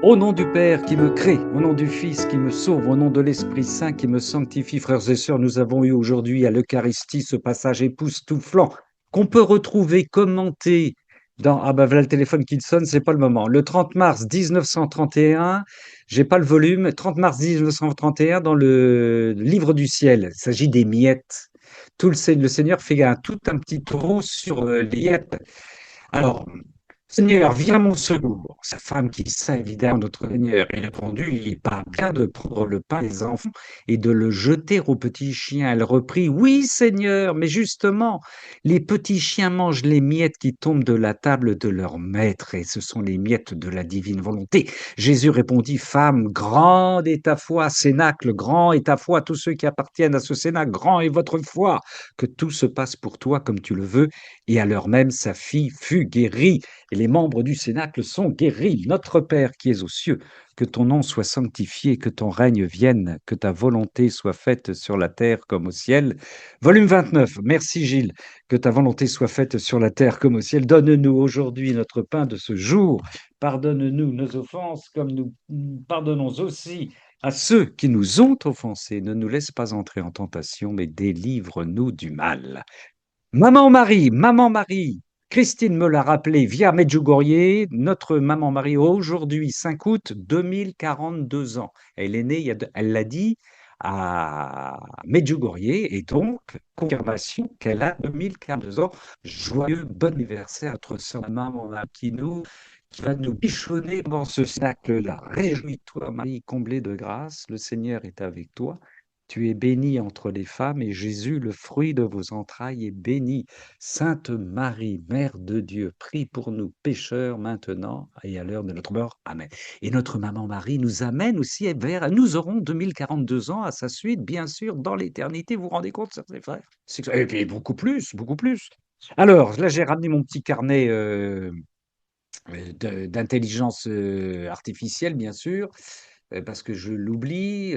Au nom du Père qui me crée, au nom du Fils qui me sauve, au nom de l'Esprit Saint qui me sanctifie, frères et sœurs, nous avons eu aujourd'hui à l'Eucharistie ce passage époustouflant qu'on peut retrouver commenté dans... Ah ben voilà le téléphone qui sonne, c'est pas le moment. Le 30 mars 1931, j'ai pas le volume, 30 mars 1931 dans le livre du ciel, il s'agit des miettes. Le Seigneur fait tout un petit trou sur les miettes. Alors, Seigneur, viens à mon secours. Sa femme qui sait évidemment notre Seigneur, il a répondu, il n'est pas bien de prendre le pain des enfants et de le jeter aux petits chiens. Elle reprit, oui, Seigneur, mais justement, les petits chiens mangent les miettes qui tombent de la table de leur maître et ce sont les miettes de la divine volonté. Jésus répondit, femme, grande est ta foi, cénacle, grand est ta foi, tous ceux qui appartiennent à ce cénacle, grand est votre foi, que tout se passe pour toi comme tu le veux. Et à l'heure même, sa fille fut guérie et les membres du Cénacle sont guéris. Notre Père qui es aux cieux, que ton nom soit sanctifié, que ton règne vienne, que ta volonté soit faite sur la terre comme au ciel. Volume 29. Merci Gilles. Que ta volonté soit faite sur la terre comme au ciel. Donne-nous aujourd'hui notre pain de ce jour. Pardonne-nous nos offenses comme nous pardonnons aussi à ceux qui nous ont offensés. Ne nous laisse pas entrer en tentation, mais délivre-nous du mal. Maman Marie, Christine me l'a rappelé via Medjugorje, notre maman Marie aujourd'hui, 5 août 2042 ans. Elle est née, elle l'a dit, à Medjugorje et donc confirmation qu'elle a 2042 ans. Joyeux bon anniversaire à notre sœur maman Marie qui va nous bichonner dans ce cercle-là. Réjouis-toi Marie, comblée de grâce, le Seigneur est avec toi. Tu es bénie entre les femmes et Jésus, le fruit de vos entrailles, est béni. Sainte Marie, Mère de Dieu, prie pour nous pécheurs maintenant et à l'heure de notre mort. Amen. Et notre maman Marie nous amène aussi vers, nous aurons 2042 ans à sa suite, bien sûr, dans l'éternité. Vous vous rendez compte, sœurs et frères? Et puis beaucoup plus, beaucoup plus. Alors, là, j'ai ramené mon petit carnet d'intelligence artificielle, bien sûr, parce que je l'oublie.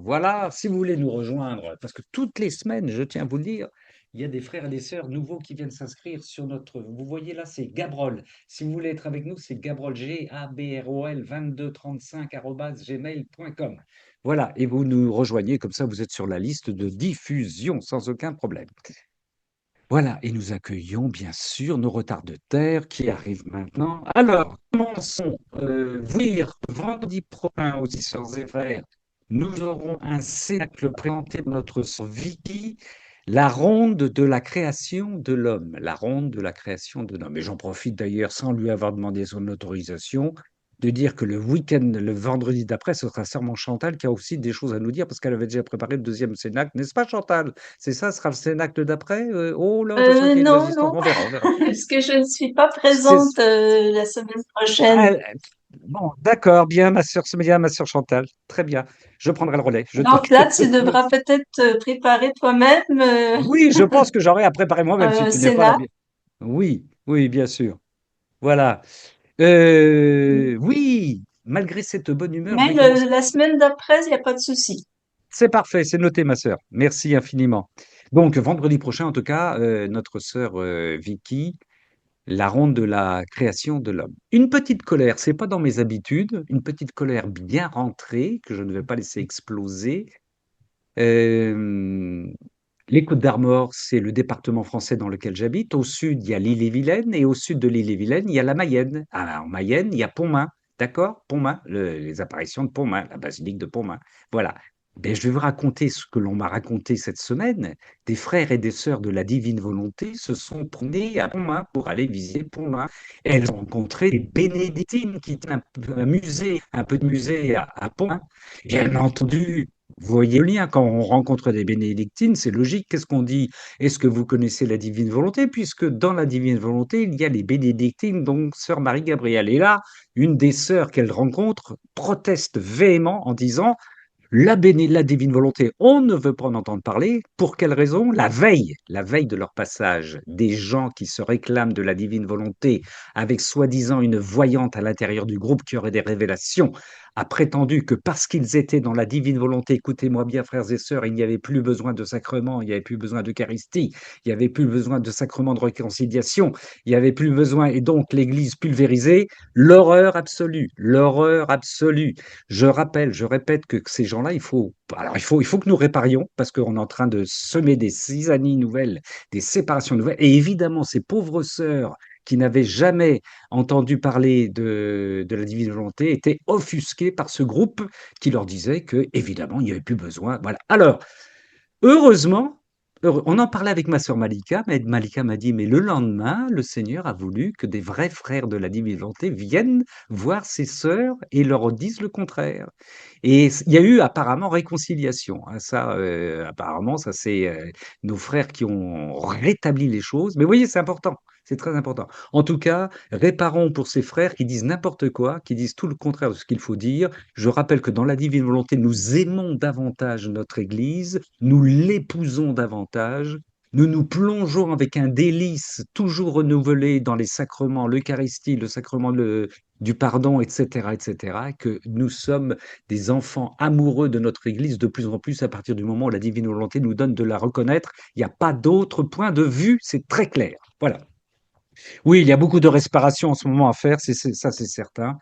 Voilà, si vous voulez nous rejoindre, parce que toutes les semaines, je tiens à vous le dire, il y a des frères et des sœurs nouveaux qui viennent s'inscrire sur notre. Vous voyez là, c'est Gabrol. Si vous voulez être avec nous, c'est Gabrol, Gabrol 2235@gmail.com. Voilà, et vous nous rejoignez, comme ça vous êtes sur la liste de diffusion sans aucun problème. Voilà, et nous accueillons bien sûr nos retardataires qui arrivent maintenant. Alors, commençons. Oui, vendredi prochain aussi, sœurs et frères, nous aurons un cénacle présenté de notre sœur Vicky, la ronde de la création de l'homme. La ronde de la création de l'homme. Et j'en profite d'ailleurs, sans lui avoir demandé son autorisation, de dire que le week-end, le vendredi d'après, ce sera Sœur Chantal qui a aussi des choses à nous dire parce qu'elle avait déjà préparé le deuxième cénacle, n'est-ce pas Chantal? C'est ça, ce sera le cénacle d'après? Oh là, je sens qu'il y a une Non, résistance. non, On verra, on verra. parce que je ne suis pas C'est- présente la semaine ah, prochaine. bon, d'accord, bien, ma sœur Chantal. Très bien. Je prendrai le relais, je Donc note. là, tu devras peut-être préparer toi-même Oui, je pense que j'aurai à préparer moi-même si un tu n'es pas là. Sénat. Oui, oui, bien sûr. Voilà. Oui, malgré cette bonne humeur, je Mais vais commencer. la semaine d'après, il n'y a pas de souci. C'est parfait, c'est noté, ma sœur. Merci infiniment. Donc, vendredi prochain, en tout cas, notre sœur Vicky, la ronde de la création de l'homme. Une petite colère, c'est pas dans mes habitudes, une petite colère bien rentrée que je ne vais pas laisser exploser. Euh, les Côtes d'Armor, c'est le département français dans lequel j'habite. Au sud, il y a l'île-et-Vilaine et au sud de l'île-et-Vilaine, il y a la Mayenne. Ah, en Mayenne, il y a Pontmain. D'accord? Pontmain, les apparitions de Pontmain, la basilique de Pontmain. Voilà. Ben, je vais vous raconter ce que l'on m'a raconté cette semaine. Des frères et des sœurs de la divine volonté se sont promenés à Pontmain pour aller visiter Pontmain. Et elles ont rencontré des bénédictines qui tiennent un musée, un peu de musée à Pontmain. Et elles ont entendu, vous voyez le lien, quand on rencontre des bénédictines, c'est logique. Qu'est-ce qu'on dit? Est-ce que vous connaissez la divine volonté? Puisque dans la divine volonté, il y a les bénédictines, donc sœur Marie-Gabrielle. Et là, une des sœurs qu'elle rencontre proteste véhément en disant la divine volonté, on ne veut pas en entendre parler. Pour quelle raison? La veille de leur passage, des gens qui se réclament de la divine volonté, avec soi-disant une voyante à l'intérieur du groupe qui aurait des révélations, a prétendu que parce qu'ils étaient dans la divine volonté, écoutez-moi bien, frères et sœurs, il n'y avait plus besoin de sacrement, il n'y avait plus besoin d'Eucharistie, il n'y avait plus besoin de sacrement de réconciliation, il n'y avait plus besoin, et donc l'Église pulvérisée, l'horreur absolue, l'horreur absolue. Je rappelle, je répète que ces gens-là, il faut que nous réparions, parce qu'on est en train de semer des cisanies nouvelles, des séparations nouvelles, et évidemment, ces pauvres sœurs qui n'avaient jamais entendu parler de la divine volonté étaient offusquées par ce groupe qui leur disait que, évidemment, il n'y avait plus besoin. Voilà. Alors, heureusement, on en parlait avec ma sœur Malika, mais Malika m'a dit, mais le lendemain, le Seigneur a voulu que des vrais frères de la divine volonté viennent voir ses sœurs et leur disent le contraire. Et il y a eu apparemment réconciliation, hein. Ça, apparemment, ça c'est nos frères qui ont rétabli les choses. Mais vous voyez, c'est important, c'est très important. En tout cas, réparons pour ces frères qui disent n'importe quoi, qui disent tout le contraire de ce qu'il faut dire. Je rappelle que dans la divine volonté, nous aimons davantage notre Église, nous l'épousons davantage. Nous nous plongeons avec un délice toujours renouvelé dans les sacrements, l'Eucharistie, le sacrement du pardon, etc., etc., que nous sommes des enfants amoureux de notre Église de plus en plus à partir du moment où la divine volonté nous donne de la reconnaître. Il n'y a pas d'autre point de vue, c'est très clair. Voilà. Oui, il y a beaucoup de respiration en ce moment à faire, ça c'est certain.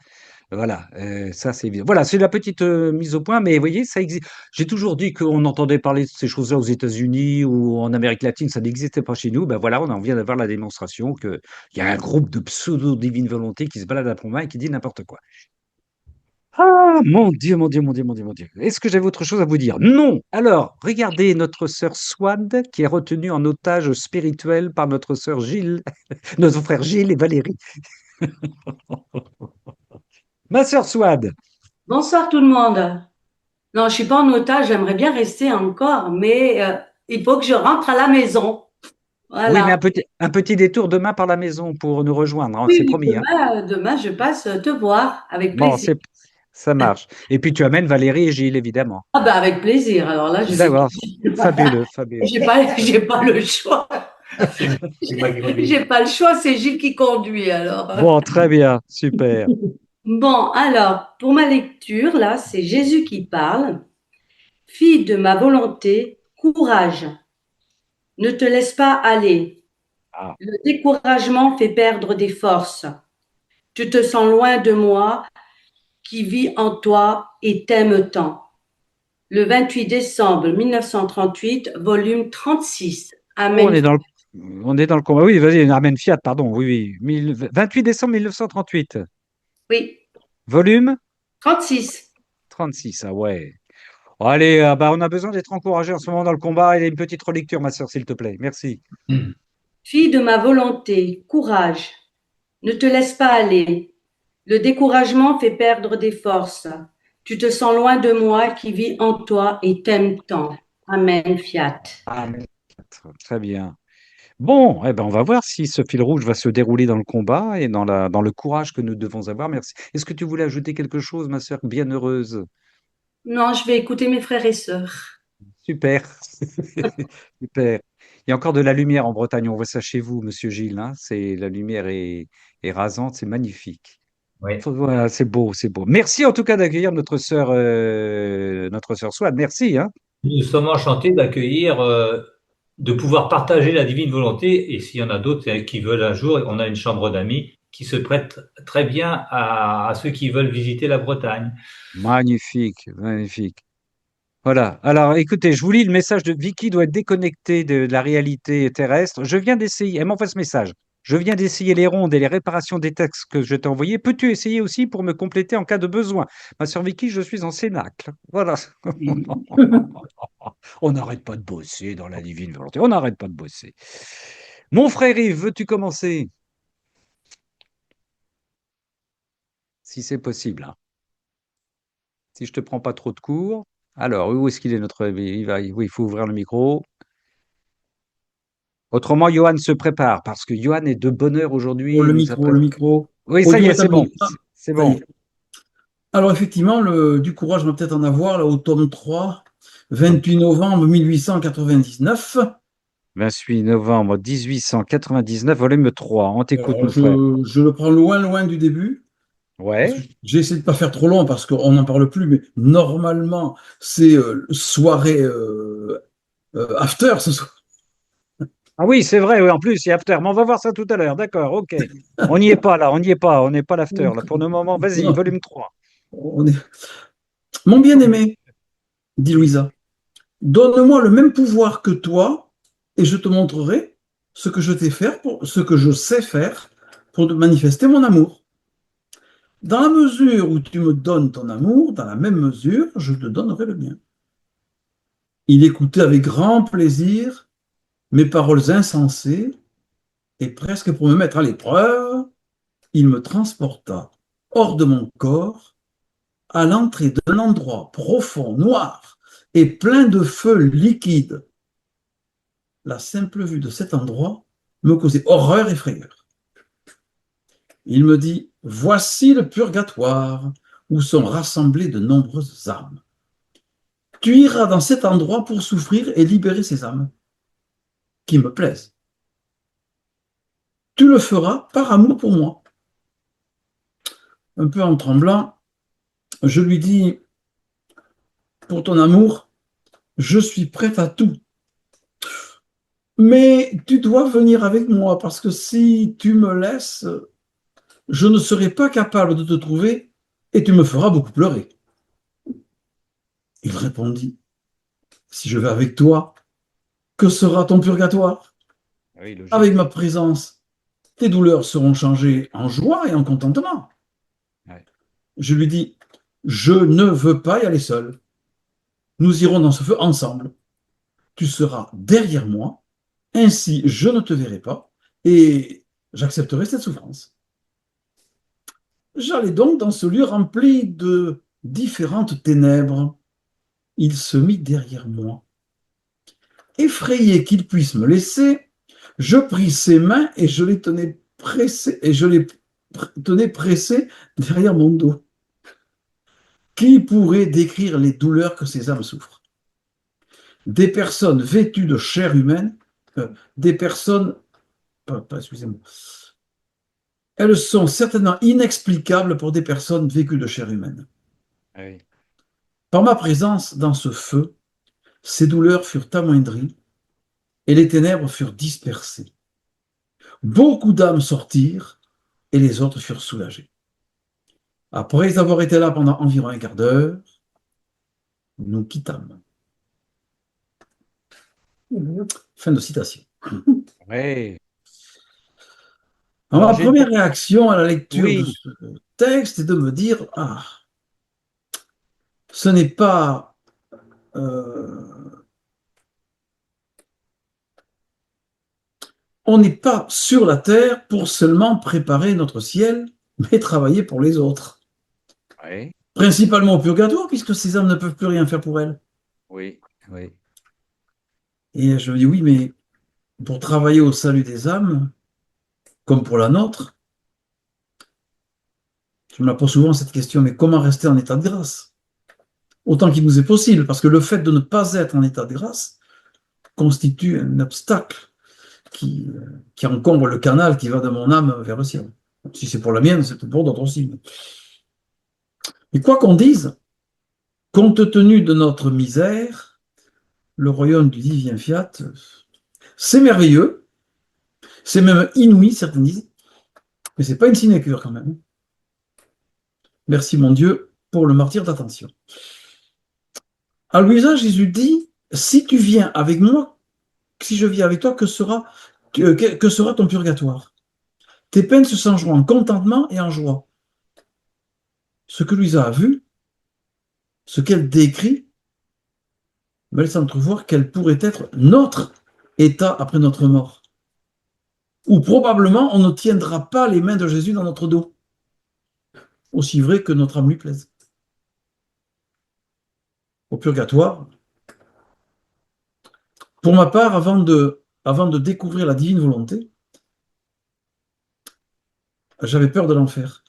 Voilà, ça c'est évident. Voilà, c'est la petite mise au point, mais vous voyez, ça existe. J'ai toujours dit qu'on entendait parler de ces choses-là aux États-Unis ou en Amérique latine, ça n'existait pas chez nous. Ben voilà, on en vient d'avoir la démonstration qu'il y a un groupe de pseudo-divine volonté qui se balade à Pont-Main et qui dit n'importe quoi. Ah, mon Dieu, mon Dieu, mon Dieu, mon Dieu, mon Dieu. Est-ce que j'avais autre chose à vous dire? Non. Alors, regardez notre sœur Swad qui est retenue en otage spirituel par notre sœur Gilles, notre frère Gilles et Valérie. Ma sœur Swad. Bonsoir tout le monde. Non, je suis pas en otage, j'aimerais bien rester encore, mais il faut que je rentre à la maison. Oui, mais Voilà. un petit détour demain par la maison pour nous rejoindre, hein, Oui, c'est oui, promis, hein. demain, je passe te voir avec Bon, plaisir. ça marche. Et puis tu amènes Valérie et Gilles, évidemment. Ah ben avec plaisir. Alors là, je sais D'accord. Fabuleux, fabuleux. j'ai pas le choix. J'ai pas le choix, c'est Gilles qui conduit alors. Bon, très bien, super. Bon, alors, pour ma lecture, là, c'est Jésus qui parle. Fille de ma volonté, courage. Ne te laisse pas aller. Ah, Le découragement fait perdre des forces. Tu te sens loin de moi, qui vis en toi et t'aime tant. Le 28 décembre 1938, volume 36. oh, Amen. on est dans le combat. Oui, vas-y, Amen Fiat, pardon. Oui, oui. 28 décembre 1938. Oui, Volume 36. 36. Ah ouais. Bon, allez, bah, on a besoin d'être encouragé en ce moment dans le combat. Et une petite relecture, ma sœur, s'il te plaît. Merci. Fille de ma volonté, courage. Ne te laisse pas aller. Le découragement fait perdre des forces. Tu te sens loin de moi, qui vis en toi et t'aime tant. Amen. Fiat. Amen Fiat. Très bien. Bon, eh ben, on va voir si ce fil rouge va se dérouler dans le combat et dans le courage que nous devons avoir. Merci. Est-ce que tu voulais ajouter quelque chose, ma sœur bienheureuse? Non, je vais écouter mes frères et sœurs. Super. Super. Il y a encore de la lumière en Bretagne. On voit ça chez vous, monsieur Gilles, hein. La lumière est rasante, c'est magnifique. Oui. Voilà, c'est beau, c'est beau. Merci en tout cas d'accueillir notre sœur Swad. Merci, hein. Nous sommes enchantés d'accueillir, de pouvoir partager la divine volonté. Et s'il y en a d'autres qui veulent un jour, on a une chambre d'amis qui se prête très bien à ceux qui veulent visiter la Bretagne. Magnifique, magnifique. Voilà. Alors, écoutez, je vous lis le message de Vicky doit être déconnectée de la réalité terrestre. Je viens d'essayer, elle m'envoie ce message. Je viens d'essayer les rondes et les réparations des textes que je t'ai envoyés. Peux-tu essayer aussi pour me compléter en cas de besoin? Ma sœur Vicky, je suis en cénacle. Voilà. On n'arrête pas de bosser dans la divine volonté. On n'arrête pas de bosser. Mon frère Yves, veux-tu commencer? Si c'est possible, hein. Si je te prends pas trop de cours. Alors, où est-ce qu'il est notre... Oui, il faut ouvrir le micro. Autrement, Johan se prépare parce que Johan est de bonne heure aujourd'hui. Oh, Il le nous a micro, pré- le micro. Oui, ça y Audio est, c'est bon. établi. Ah, C'est ça y bon. est. Alors, effectivement, du courage, on va peut-être en avoir, là, au tome 3, 28 novembre 1899. 28 novembre 1899, volume 3. On t'écoute, Alors, mon frère. je le prends loin, loin du début. Parce que Ouais. j'ai essayé de ne pas faire trop long parce qu'on n'en parle plus, mais normalement, c'est soirée after ce soir. Ah oui, c'est vrai, oui, en plus, il y a after. Mais on va voir ça tout à l'heure. D'accord, ok. On n'y est pas là, on n'y est pas. On n'est pas l'after là. Pour le moment, vas-y, Non, volume 3. on est... Mon bien-aimé, dit Oui. Louisa, donne-moi le même pouvoir que toi et je te montrerai ce que je sais faire pour te manifester mon amour. Dans la mesure où tu me donnes ton amour, dans la même mesure, je te donnerai le mien. Il écoutait avec grand plaisir mes paroles insensées et presque pour me mettre à l'épreuve, il me transporta hors de mon corps à l'entrée d'un endroit profond, noir et plein de feu liquide. La simple vue de cet endroit me causait horreur et frayeur. Il me dit, voici le purgatoire où sont rassemblées de nombreuses âmes. Tu iras dans cet endroit pour souffrir et libérer ces âmes qui me plaisent. Tu le feras par amour pour moi. Un peu en tremblant, je lui dis, pour ton amour, je suis prête à tout. Mais tu dois venir avec moi parce que si tu me laisses, je ne serai pas capable de te trouver et tu me feras beaucoup pleurer. Il répondit, si je vais avec toi, que sera ton purgatoire? Oui, logique. Avec ma présence, tes douleurs seront changées en joie et en contentement. Ouais. Je lui dis, je ne veux pas y aller seul. Nous irons dans ce feu ensemble. Tu seras derrière moi, ainsi je ne te verrai pas et j'accepterai cette souffrance. J'allais donc dans ce lieu rempli de différentes ténèbres. Il se mit derrière moi. Effrayé qu'il puisse me laisser, je pris ses mains et je les tenais pressées derrière mon dos. Qui pourrait décrire les douleurs que ces âmes souffrent? Des personnes vêtues de chair humaine, des personnes, excusez-moi, elles sont certainement inexplicables pour des personnes vécues de chair humaine. Oui. Par ma présence dans ce feu, ces douleurs furent amoindries et les ténèbres furent dispersées. Beaucoup d'âmes sortirent et les autres furent soulagées. Après avoir été là pendant environ un quart d'heure, nous quittâmes. Fin de citation. Oui. Alors, Alors, ma j'ai une... première réaction à la lecture de Oui, ce texte est de me dire, ah, ce n'est pas on n'est pas sur la terre pour seulement préparer notre ciel, mais travailler pour les autres. oui, Principalement au purgatoire, puisque ces âmes ne peuvent plus rien faire pour elles. oui, oui. Et je me dis, oui, mais pour travailler au salut des âmes, comme pour la nôtre, je me la pose souvent cette question, mais comment rester en état de grâce? Autant qu'il nous est possible, parce que le fait de ne pas être en état de grâce constitue un obstacle qui encombre le canal qui va de mon âme vers le ciel. Si c'est pour la mienne, c'est pour d'autres aussi. Mais quoi qu'on dise, compte tenu de notre misère, le royaume du divin fiat, c'est merveilleux, c'est même inouï, certains disent, mais c'est pas une sinécure quand même. Merci mon Dieu pour le martyr d'attention. À Louisa, Jésus dit, si tu viens avec moi, si je viens avec toi, que sera ton purgatoire? Tes peines se changeront en contentement et en joie. Ce que Louisa a vu, ce qu'elle décrit, me laisse entrevoir quel pourrait être notre état après notre mort. Ou probablement on ne tiendra pas les mains de Jésus dans notre dos. Aussi vrai que notre âme lui plaise. Au purgatoire, pour ma part, avant de découvrir la divine volonté, j'avais peur de l'enfer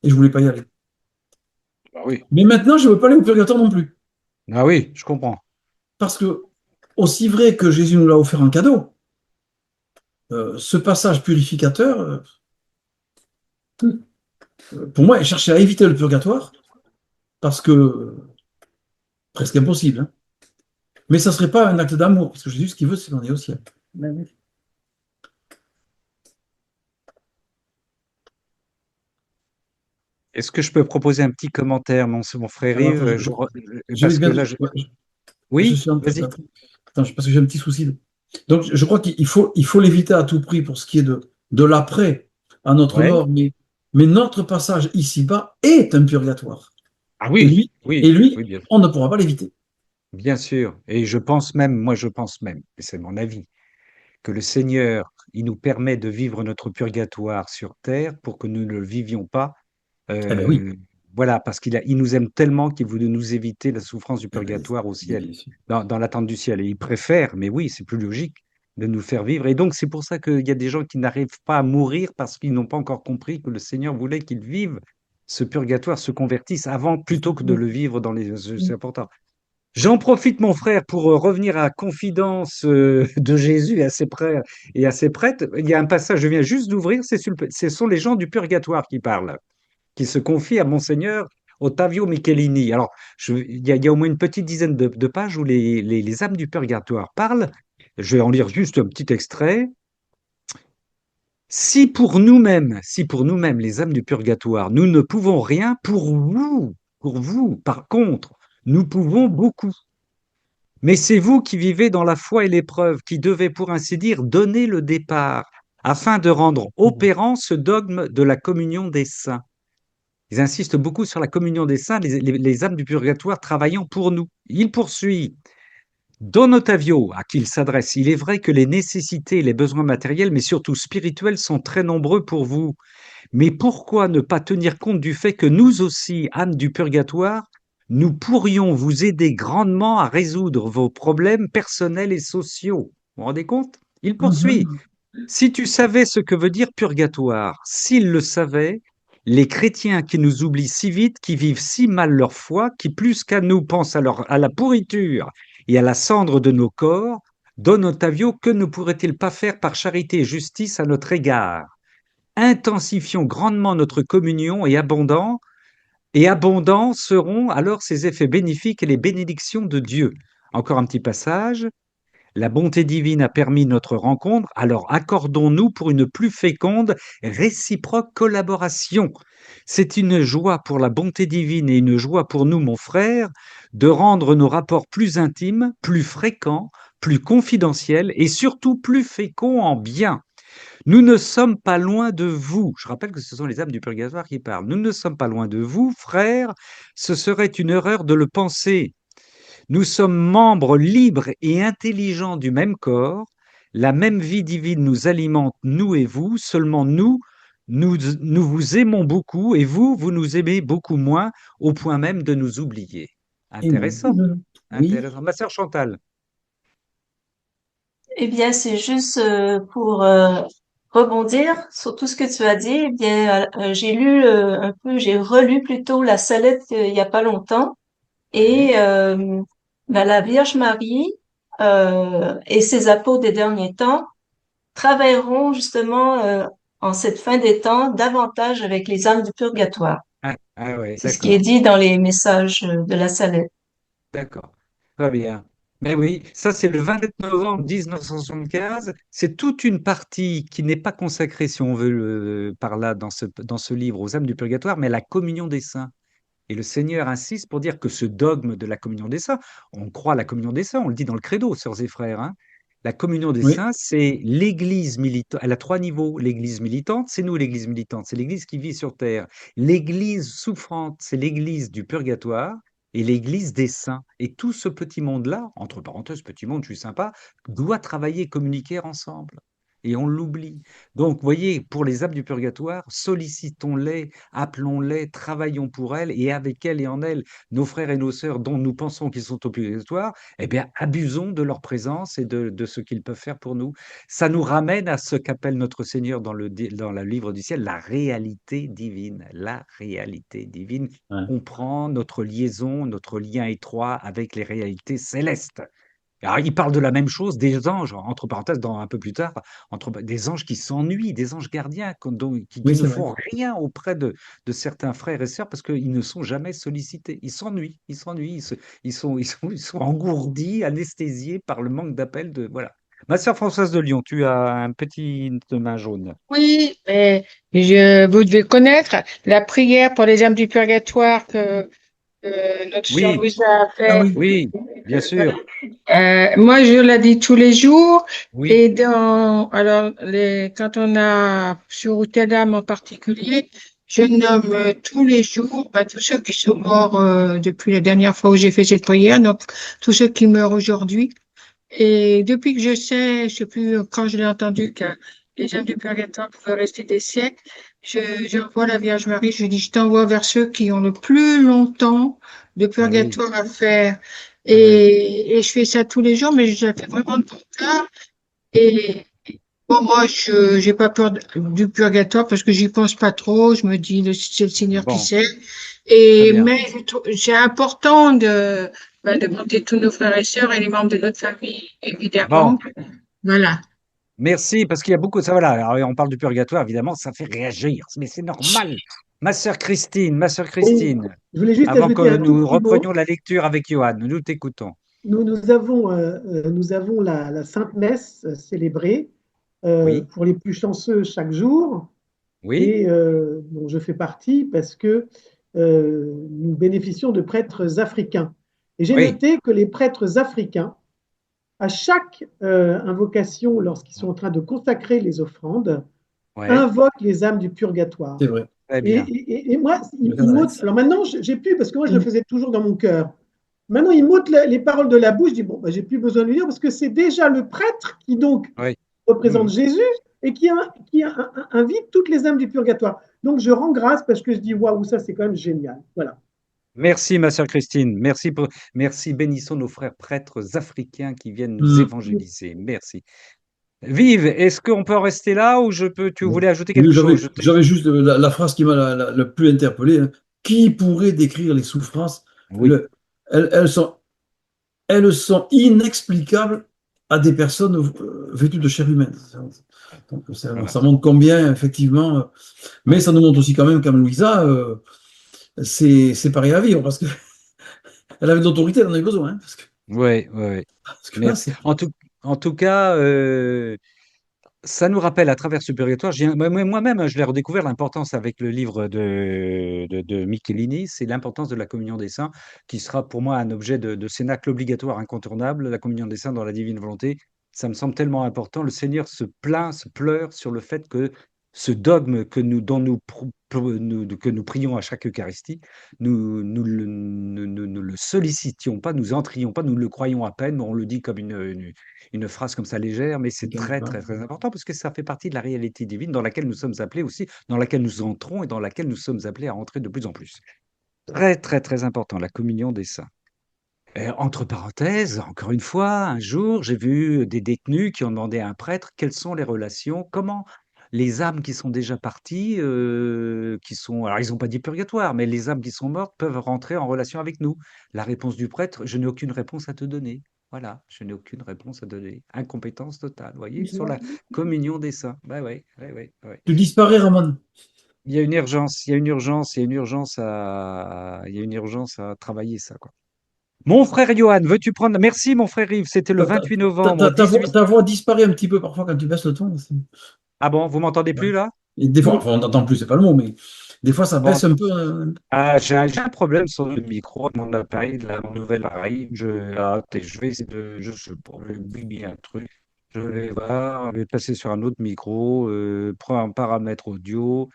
et je ne voulais pas y aller. Ah oui. Mais maintenant, je ne veux pas aller au purgatoire non plus. Ah oui, je comprends. Parce que, aussi vrai que Jésus nous l'a offert en cadeau, ce passage purificateur, Pour moi, chercher à éviter le purgatoire, parce que presque impossible, hein. Mais ça ne serait pas un acte d'amour, parce que Jésus, ce qu'il veut, c'est qu'on aille au ciel. Ben oui. Est-ce que je peux proposer un petit commentaire, mon frère Alors, attends, Yves, je vais parce que bien. là, Je oui, suis en train. vas-y. Attends, parce que j'ai un petit souci. Donc, je crois qu'il faut l'éviter à tout prix pour ce qui est de l'après, à notre Ouais. mort. Mais notre passage ici-bas est un purgatoire. Ah Et oui, lui, oui, et lui, oui, bien, on ne pourra pas l'éviter. bien sûr. Et je pense même, moi je pense même, et c'est mon avis, que le Seigneur, il nous permet de vivre notre purgatoire sur terre pour que nous ne le vivions pas. Eh bien oui. euh, voilà, parce il nous aime tellement qu'il voulait nous éviter la souffrance du Eh ben, purgatoire au ciel, bien sûr. dans l'attente du ciel. Et il préfère, mais oui, c'est plus logique de nous faire vivre. Et donc, c'est pour ça qu'il y a des gens qui n'arrivent pas à mourir parce qu'ils n'ont pas encore compris que le Seigneur voulait qu'ils vivent ce purgatoire, se convertissent avant, plutôt que de le vivre dans les... C'est important. J'en profite, mon frère, pour revenir à la confidence de Jésus à ses frères et à ses prêtres. Il y a un passage, je viens juste d'ouvrir, ce sont les gens du purgatoire qui parlent, qui se confient à Monseigneur Ottavio Michelini. Alors, il y a au moins une petite dizaine de pages où les âmes du purgatoire parlent. Je vais en lire juste un petit extrait. Si pour nous-mêmes, les âmes du purgatoire, nous ne pouvons rien, pour vous, par contre, nous pouvons beaucoup. Mais c'est vous qui vivez dans la foi et l'épreuve, qui devez, pour ainsi dire, donner le départ, afin de rendre opérant ce dogme de la communion des saints. Ils insistent beaucoup sur la communion des saints, les âmes du purgatoire travaillant pour nous. Il poursuit. Don Ottavio, à qui il s'adresse, il est vrai que les nécessités et les besoins matériels, mais surtout spirituels, sont très nombreux pour vous. Mais pourquoi ne pas tenir compte du fait que nous aussi, âmes du purgatoire, nous pourrions vous aider grandement à résoudre vos problèmes personnels et sociaux? Vous vous rendez compte? Il poursuit. Mhm. Si tu savais ce que veut dire purgatoire, s'ils le savaient, les chrétiens qui nous oublient si vite, qui vivent si mal leur foi, qui plus qu'à nous pensent à la pourriture et à la cendre de nos corps, Don Ottavio, que ne pourrait-il pas faire par charité et justice à notre égard? Intensifions grandement notre communion et abondants seront alors ses effets bénéfiques et les bénédictions de Dieu. Encore un petit passage. La bonté divine a permis notre rencontre, alors accordons-nous pour une plus féconde, réciproque collaboration. C'est une joie pour la bonté divine et une joie pour nous, mon frère, de rendre nos rapports plus intimes, plus fréquents, plus confidentiels et surtout plus féconds en bien. Nous ne sommes pas loin de vous. Je rappelle que ce sont les âmes du purgatoire qui parlent. Nous ne sommes pas loin de vous, frères. Ce serait une erreur de le penser. Nous sommes membres libres et intelligents du même corps. La même vie divine nous alimente, nous et vous. Seulement nous vous aimons beaucoup et vous nous aimez beaucoup moins, au point même de nous oublier. Et non. Intéressant, Oui. intéressant. Ma sœur Chantal. Eh bien, c'est juste pour rebondir sur tout ce que tu as dit. Eh bien, j'ai lu un peu, j'ai relu plutôt la Salette il y a pas longtemps. Ouais. Et ben, la Vierge Marie et ses apôtres des derniers temps travailleront justement en cette fin des temps davantage avec les âmes du purgatoire. Ah ouais, C'est ce qui est d'accord. dit dans les messages de la Salette. D'accord, très bien. Mais oui, ça c'est le 27 novembre 1975. C'est toute une partie qui n'est pas consacrée, si on veut, par là, dans ce livre, aux âmes du purgatoire, mais à la communion des saints. Et le Seigneur insiste pour dire que ce dogme de la communion des saints, on croit à la communion des saints, on le dit dans le credo, sœurs et frères, hein. La communion des Oui. saints, c'est l'Église militante. Elle a trois niveaux. L'Église militante, c'est nous l'Église militante, c'est l'Église qui vit sur terre. L'Église souffrante, c'est l'Église du purgatoire et l'Église des saints. Et tout ce petit monde-là, entre parenthèses, petit monde, je suis sympa, doit travailler et communiquer ensemble. Et on l'oublie. Donc, vous voyez, pour les âmes du purgatoire, sollicitons-les, appelons-les, travaillons pour elles et avec elles et en elles, nos frères et nos sœurs dont nous pensons qu'ils sont au purgatoire, eh bien, abusons de leur présence et de ce qu'ils peuvent faire pour nous. Ça nous ramène à ce qu'appelle notre Seigneur dans le livre du ciel, la réalité divine. La réalité divine Ouais. comprend notre liaison, notre lien étroit avec les réalités célestes. Alors, il parle de la même chose, des anges, entre parenthèses, un peu plus tard, des anges qui s'ennuient, des anges gardiens, qui Oui, ne c'est vrai. font rien auprès de certains frères et sœurs parce qu'ils ne sont jamais sollicités. Ils s'ennuient, ils sont engourdis, anesthésiés par le manque d'appel voilà. Ma sœur Françoise de Lyon, tu as un petit main jaune. Oui, mais vous devez connaître la prière pour les âmes du purgatoire que notre sœur Oui, Louise a Ah fait. oui, oui, bien sûr. Moi, je la dis tous les jours. Oui, Et alors, quand on a sur telle âme en particulier, je nomme tous les jours tous ceux qui sont morts depuis la dernière fois où j'ai fait cette prière, donc tous ceux qui meurent aujourd'hui. Et depuis que je sais plus quand je l'ai entendu que les âmes du purgatoire pouvaient rester des siècles, j'envoie la Vierge Marie, je dis, je t'envoie vers ceux qui ont le plus longtemps de ah oui, purgatoire à faire. ah oui. Et je fais ça tous les jours, mais je le fais vraiment de bon cœur. Et bon, moi, je j'ai pas peur du purgatoire parce que j'y pense pas trop. Je me dis, c'est le Seigneur qui Bon, sait. très bien. Mais c'est important de monter tous nos frères et sœurs et les membres de notre famille, Bon, évidemment. Voilà. merci, parce qu'il y a beaucoup de ça. Voilà, alors, on parle du purgatoire, évidemment, ça fait réagir, mais c'est normal. Ma sœur Oui, Christine, je voulais juste avant ajouter que un tout nous petit reprenions mot. la lecture avec Johan, nous t'écoutons. Nous avons la Sainte Messe célébrée Oui, pour les plus chanceux chaque jour oui, et dont je fais partie parce que nous bénéficions de prêtres africains. Et j'ai oui, noté que les prêtres africains, à chaque invocation, lorsqu'ils sont en train de consacrer les offrandes, oui, invoquent les âmes du purgatoire. c'est vrai. très bien. Et moi, Le il m'ôte. Canadès. Alors maintenant, j'ai plus, parce que moi, je le Mm. faisais toujours dans mon cœur. Maintenant, il m'ôte les paroles de la bouche. Je dis, bon, bah, j'ai plus besoin de lui dire, parce que c'est déjà le prêtre qui donc Oui. représente Mhm. Jésus et qui invite toutes les âmes du purgatoire. Donc, je rends grâce parce que je dis, waouh, ça, c'est quand même génial. Voilà. Merci, ma sœur Christine. Merci, bénissons nos frères prêtres africains qui viennent nous Mm. évangéliser. Merci. Vive, est-ce qu'on peut en rester là ou tu Bon. voulais ajouter Oui, quelque chose? j'avais juste la phrase qui m'a le plus interpellé, hein. Qui pourrait décrire les souffrances? Oui, Le- elles elles sont inexplicables à des personnes vêtues de chair humaine. Donc, voilà. ça montre combien, effectivement, mais ça nous montre aussi quand même qu'Anne Louisa, c'est pareil à vivre, parce qu'elle avait de l'autorité, elle en avait besoin, hein, Oui, oui, oui. parce que là, Merci. En tout cas, ça nous rappelle à travers ce purgatoire, moi-même, hein, je l'ai redécouvert l'importance avec le livre de Michelini, c'est l'importance de la communion des saints, qui sera pour moi un objet de cénacle obligatoire incontournable, la communion des saints dans la divine volonté. Ça me semble tellement important. Le Seigneur se plaint, se pleure sur le fait que ce dogme que nous prions à chaque Eucharistie, nous le sollicitions pas, nous entrions pas, nous le croyons à peine, on le dit comme une phrase comme ça légère, mais c'est très, très, très important parce que ça fait partie de la réalité divine dans laquelle nous sommes appelés aussi, dans laquelle nous entrons et dans laquelle nous sommes appelés à entrer de plus en plus. Très, très, très important, la communion des saints. Entre parenthèses, encore une fois, un jour, j'ai vu des détenus qui ont demandé à un prêtre quelles sont les relations, comment les âmes qui sont déjà parties, alors ils n'ont pas dit purgatoire, mais les âmes qui sont mortes peuvent rentrer en relation avec nous. La réponse du prêtre, je n'ai aucune réponse à te donner. Voilà, je n'ai aucune réponse à donner. Incompétence totale, vous voyez, sur la communion des saints. Bah ouais, ouais, ouais, ouais. tu disparais, Ramon. Il y a une urgence, il y a une urgence, il y a une urgence à travailler ça, quoi. Mon frère Johan, veux-tu prendre... Merci, mon frère Yves, c'était le Ta, 28 novembre, ta voix, 18... ta voix disparaît un petit peu parfois quand tu baisses le ton. Ah bon, vous m'entendez Ouais. plus là? Et des fois, enfin, on n'entend plus, c'est pas le mot, mais des fois, ça Bon, baisse un peu. j'ai un problème sur le micro de mon appareil, de la nouvelle arrive. Je vais essayer je sais pas, je vais bipper un truc. Je vais voir, je vais passer sur un autre micro, prends un paramètre audio.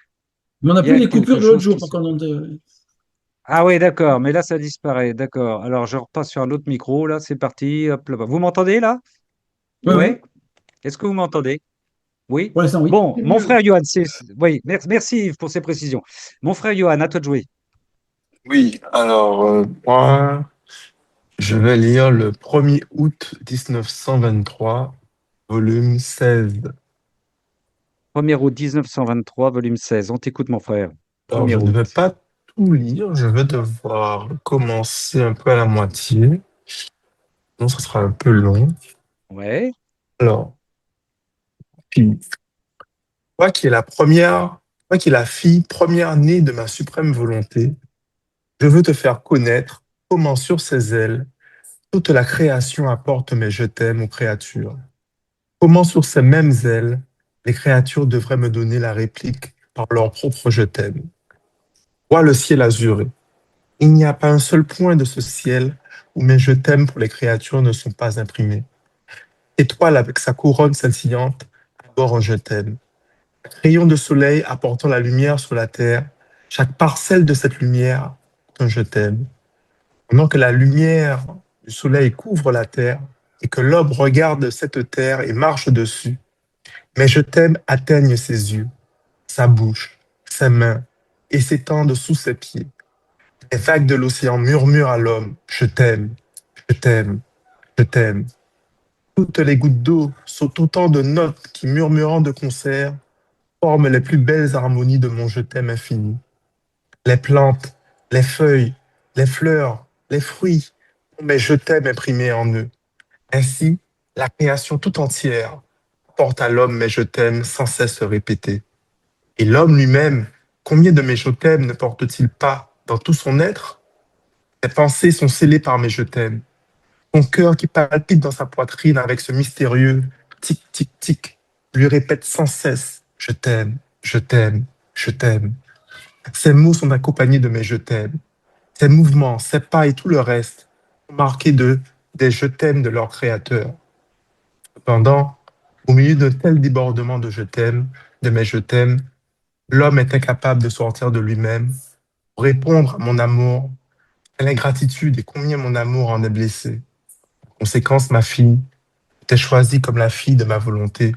Mais on n'a Il y plus a les quelque coupures de l'autre chose jour, qui par se... contre. Ah oui, d'accord, mais là ça disparaît, d'accord. Alors je repasse sur un autre micro, là c'est parti, hop là. Vous m'entendez là? Oui, oui, Ouais? Est-ce que vous m'entendez? Oui? pour l'instant, oui. Bon, mon frère Johan, oui, merci Yves pour ces précisions. Mon frère Johan, à toi de jouer. Oui, alors moi, je vais lire le 1er août 1923, volume 16. 1er août 1923, volume 16. On t'écoute, mon frère. Alors, 1er je ne vais août. pas tout lire, je vais devoir commencer un peu à la moitié. sinon ça sera un peu long. Ouais. Alors, puis, toi qui es la fille première née de ma suprême volonté, je veux te faire connaître comment sur ses ailes, toute la création apporte mes je t'aime aux créatures. Comment sur ces mêmes ailes, les créatures devraient me donner la réplique par leur propre je t'aime. Vois le ciel azuré. Il n'y a pas un seul point de ce ciel où mes je t'aime pour les créatures ne sont pas imprimés. Étoile avec sa couronne scintillante, arbore un je t'aime. Rayon de soleil apportant la lumière sur la terre, chaque parcelle de cette lumière est un je t'aime. Pendant que la lumière du soleil couvre la terre et que l'aube regarde cette terre et marche dessus, mes je t'aime atteignent ses yeux, sa bouche, ses mains et s'étendent sous ses pieds. Les vagues de l'océan murmurent à l'homme, je t'aime, je t'aime, je t'aime. Toutes les gouttes d'eau sont autant de notes qui, murmurant de concert, forment les plus belles harmonies de mon je t'aime infini. Les plantes, les feuilles, les fleurs, les fruits ont mes je t'aime imprimés en eux. Ainsi, la création tout entière porte à l'homme mes je t'aime sans cesse répétés. Et l'homme lui-même, combien de mes je t'aime ne porte-t-il pas dans tout son être? Ses pensées sont scellées par mes je t'aime. Son cœur qui palpite dans sa poitrine avec ce mystérieux tic, tic, tic, lui répète sans cesse je t'aime, je t'aime, je t'aime. Ces mots sont accompagnés de mes je t'aime. Ces mouvements, ces pas et tout le reste sont marqués des je t'aime de leur créateur. Cependant, au milieu de tels débordements de je t'aime, de mes je t'aime, l'homme est incapable de sortir de lui-même pour répondre à mon amour, à l'ingratitude et combien mon amour en est blessé. En conséquence, ma fille, je t'ai choisie comme la fille de ma volonté,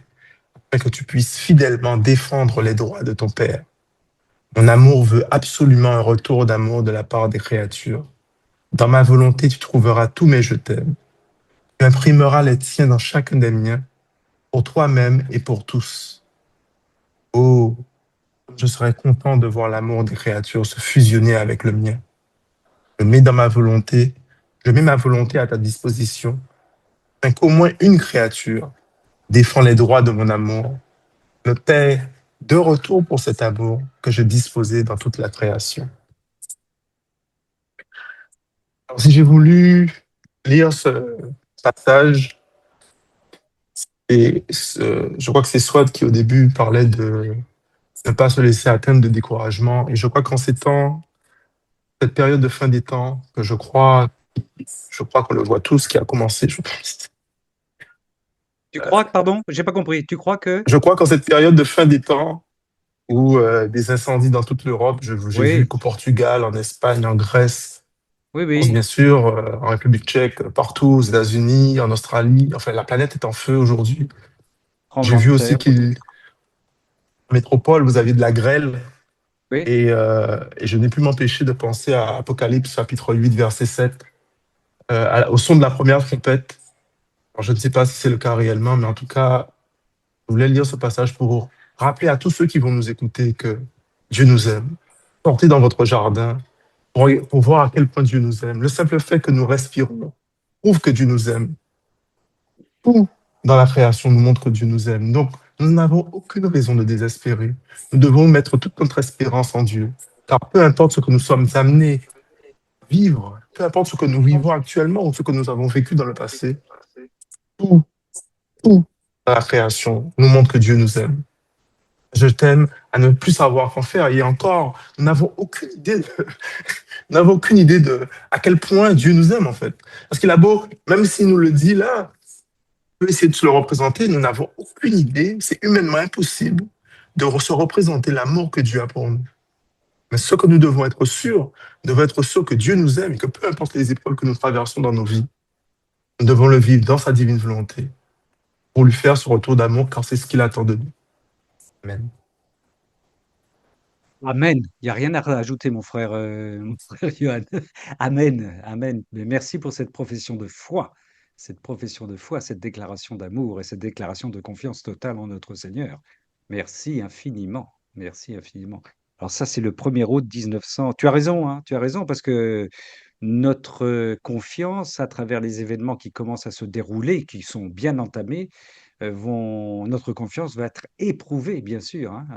afin que tu puisses fidèlement défendre les droits de ton père. Mon amour veut absolument un retour d'amour de la part des créatures. Dans ma volonté, tu trouveras tous mes je t'aime. Tu imprimeras les tiens dans chacun des miens, pour toi-même et pour tous. Oh, je serais content de voir l'amour des créatures se fusionner avec le mien. Je mets dans ma volonté, je mets ma volonté à ta disposition, afin qu'au moins une créature défend les droits de mon amour, me paie de retour pour cet amour que je disposais dans toute la création. Alors, si j'ai voulu lire ce passage, je crois que c'est Swad qui au début parlait de ne pas se laisser atteindre de découragement. Et je crois qu'en ces temps, cette période de fin des temps, que je crois qu'on le voit tous, qui a commencé, je pense. Tu crois que, pardon, j'ai pas compris. Tu crois que? Je crois qu'en cette période de fin des temps, où des incendies dans toute l'Europe, j'ai vu Oui, qu'au Portugal, en Espagne, en Grèce, oui, en France, oui. bien sûr, en République tchèque, partout, aux États-Unis, en Australie, enfin, la planète est en feu aujourd'hui. J'ai Tremblement de vu aussi terre. qu'en métropole, vous aviez de la grêle. Oui. Et je n'ai pu m'empêcher de penser à Apocalypse chapitre 8, verset 7, au son de la première trompette. Alors, je ne sais pas si c'est le cas réellement, mais en tout cas, je voulais lire ce passage pour rappeler à tous ceux qui vont nous écouter que Dieu nous aime. Sortez dans votre jardin pour voir à quel point Dieu nous aime. Le simple fait que nous respirons prouve que Dieu nous aime. Tout dans la création nous montre que Dieu nous aime. Donc, nous n'avons aucune raison de désespérer. Nous devons mettre toute notre espérance en Dieu. Car peu importe ce que nous sommes amenés à vivre, peu importe ce que nous vivons actuellement ou ce que nous avons vécu dans le passé, tout, tout dans la création nous montre que Dieu nous aime. Je t'aime à ne plus savoir qu'en faire. Et encore, nous n'avons aucune idée nous n'avons aucune idée de à quel point Dieu nous aime, en fait. Parce qu'il a beau, même s'il nous le dit là, on peut essayer de se le représenter, nous n'avons aucune idée, c'est humainement impossible de se représenter l'amour que Dieu a pour nous. Mais ce que nous devons être sûrs que Dieu nous aime et que peu importe les épreuves que nous traversons dans nos vies, nous devons le vivre dans sa divine volonté pour lui faire ce retour d'amour, car c'est ce qu'il attend de nous. Amen. Amen. Il n'y a rien à rajouter, mon frère Johan. Amen. Amen. Mais merci pour cette profession de foi, cette déclaration d'amour et cette déclaration de confiance totale en notre Seigneur. Merci infiniment. Merci infiniment. Alors ça, c'est le 1er août 1900. Tu as raison, hein, tu as raison, parce que notre confiance à travers les événements qui commencent à se dérouler, qui sont bien entamés, notre confiance va être éprouvée, bien sûr, hein.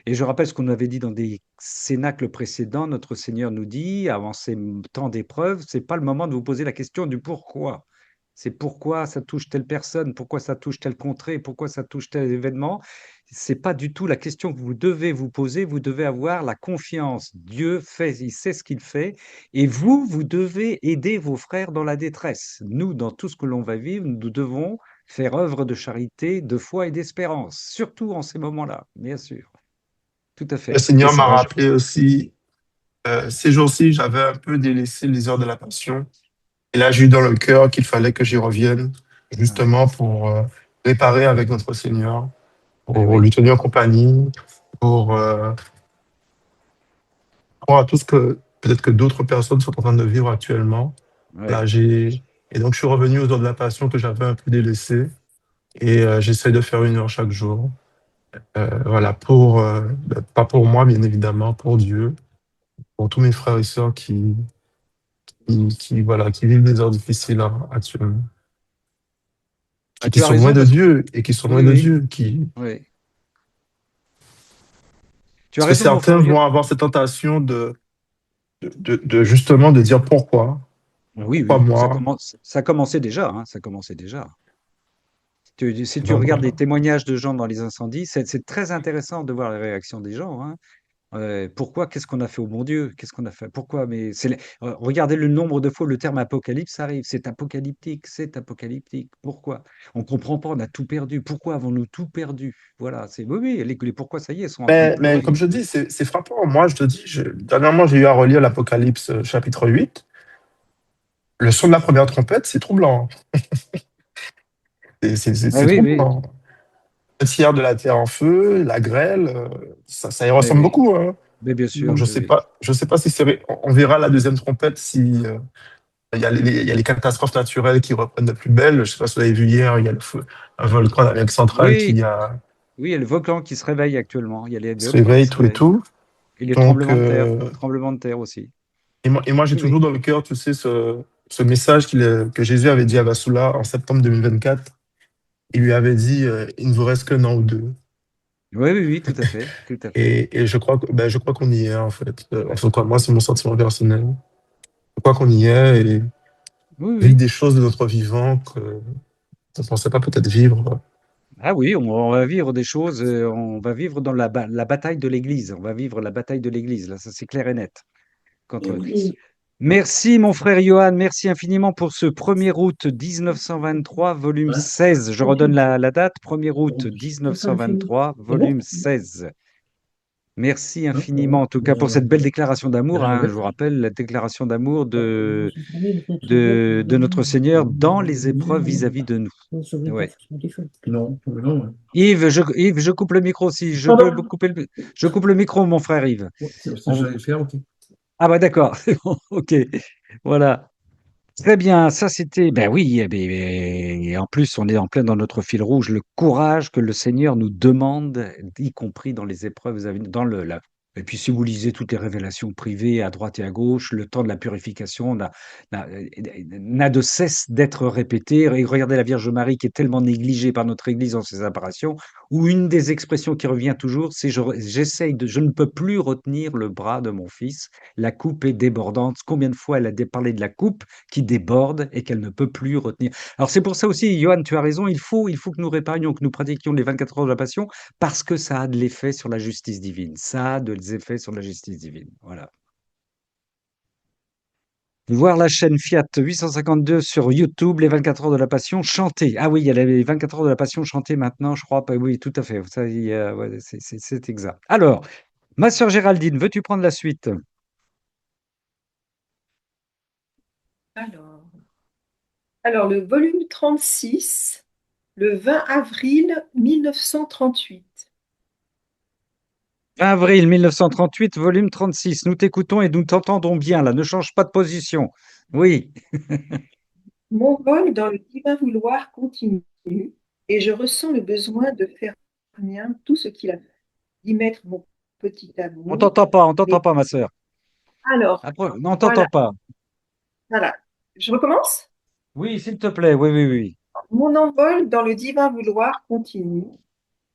Et je rappelle ce qu'on avait dit dans des cénacles précédents. Notre Seigneur nous dit, avant ces temps d'épreuve, c'est pas le moment de vous poser la question du pourquoi. C'est pourquoi ça touche telle personne, pourquoi ça touche telle contrée, pourquoi ça touche tel événement. C'est pas du tout la question que vous devez vous poser. Vous devez avoir la confiance. Dieu fait, il sait ce qu'il fait. Et vous devez aider vos frères dans la détresse. Nous, dans tout ce que l'on va vivre, nous devons faire œuvre de charité, de foi et d'espérance, surtout en ces moments-là, bien sûr. Tout à Le fait. Et Seigneur m'a ça va. rappelé aussi, ces jours-ci, j'avais un peu délaissé les heures de la passion. Et là, j'ai eu dans le cœur qu'il fallait que j'y revienne, Ouais. justement pour réparer avec notre Seigneur, Eh pour oui. lui tenir compagnie, pour rapport à tout ce que peut-être que d'autres personnes sont en train de vivre actuellement. Ouais. Là, et donc je suis revenu aux heures de la passion que j'avais un peu délaissées et j'essaie de faire 1 heure chaque jour. Voilà, pas pour moi, bien évidemment, pour Dieu, pour tous mes frères et sœurs voilà, qui vivent des heures difficiles hein, actuellement, Ah, qui tu as sont loin raison de parce que Dieu et qui sont loin oui, de oui, Dieu, oui. Tu as parce que raison, mon certains frère. vont avoir cette tentation de justement de dire Oui, pourquoi oui, moi, ça commençait déjà, hein, ça commençait déjà. Si tu donc regardes les voilà. témoignages de gens dans les incendies, c'est très intéressant de voir les réactions des gens, hein. Pourquoi? Qu'est-ce qu'on a fait au bon Dieu? Qu'est-ce qu'on a fait? Pourquoi? Mais regardez le nombre de fois où le terme apocalypse arrive. C'est apocalyptique, c'est apocalyptique. Pourquoi? On comprend pas, on a tout perdu. Pourquoi avons-nous tout perdu? Voilà, c'est oui, oui, les pourquoi, ça y est, sont en train de Mais comme pleurer. je dis, c'est frappant. Moi, je te dis, dernièrement, j'ai eu à relire l'Apocalypse chapitre 8. Le son de la première trompette, c'est troublant. Ah C'est oui, oui, troublant. Le tiers de la terre en feu, la grêle, ça y oui, ressemble oui. beaucoup, hein. Mais bien Donc, sûr, oui, oui. je sais pas si on verra la deuxième trompette si il y a les catastrophes naturelles qui reprennent de plus belle. Je sais pas si vous avez vu hier, il y a un volcan d'Amérique centrale Oui, qui oui, il y a le volcan qui se réveille actuellement. Il y a les se volcans qui réveille se tout et réveillent. tout. Et les Donc, tremblements de terre aussi. et moi j'ai Oui, oui. toujours dans le cœur, tu sais, ce message que Jésus avait dit à Vassoula en septembre 2024. Il lui avait dit, il ne vous reste qu'un an ou deux. Oui, oui, oui, tout à fait, tout à fait. Et je crois qu'on y est, en fait. En tout cas, moi, c'est mon sentiment personnel. Je crois qu'on y est et Oui, vivre oui. des choses de notre vivant qu'on ne pensait pas peut-être vivre. Ah oui, on va vivre des choses, on va vivre dans la bataille de l'Église. On va vivre la bataille de l'Église, là, ça c'est clair et net. Contre... Merci, mon frère Johan, merci infiniment pour ce 1er août 1923, volume 16. Je redonne la date, 1er août 1923, volume 16. Merci infiniment, en tout cas, pour cette belle déclaration d'amour, hein. Je vous rappelle la déclaration d'amour de notre Seigneur dans les épreuves vis-à-vis de nous. Ouais. Non, non. Yves, je coupe le micro si je peux Pardon? je coupe le micro, mon frère Yves. Ouais, c'est ça que On- j'allais le faire, ok. Ah bah d'accord, c'est bon, ok. Voilà. Très bien, ça c'était, ben oui, et en plus on est en plein dans notre fil rouge, le courage que le Seigneur nous demande, y compris dans les épreuves, dans et puis si vous lisez toutes les révélations privées à droite et à gauche, le temps de la purification n'a n'a de cesse d'être répété. Et regardez la Vierge Marie qui est tellement négligée par notre Église dans ses apparitions, où une des expressions qui revient toujours, c'est je ne peux plus retenir le bras de mon fils, la coupe est débordante. Combien de fois elle a parlé de la coupe qui déborde et qu'elle ne peut plus retenir. Alors c'est pour ça aussi, Johan, tu as raison, il faut que nous réparions, que nous pratiquions les 24 heures de la passion, parce que ça a de l'effet sur la justice divine. Ça a des effets sur la justice divine. Voilà. Voir la chaîne Fiat 852 sur YouTube, les 24 heures de la passion chantées. Ah oui, il y a les 24 heures de la passion chantées maintenant, je crois. Oui, tout à fait. Ça, ouais, c'est exact. Alors, ma sœur Géraldine, veux-tu prendre la suite? Alors, alors, le volume 36, le 20 avril 1938. Avril 1938, volume 36. Nous t'écoutons et nous t'entendons bien, là. Ne change pas de position. Oui. Mon vol dans le divin vouloir continue et je ressens le besoin de faire mien tout ce qu'il a fait, d'y mettre mon petit amour. On t'entend pas, ma sœur. Alors, Après, non, on t'entend voilà, pas. Voilà. Je recommence? Oui, s'il te plaît, oui, oui, oui. Mon envol dans le divin vouloir continue,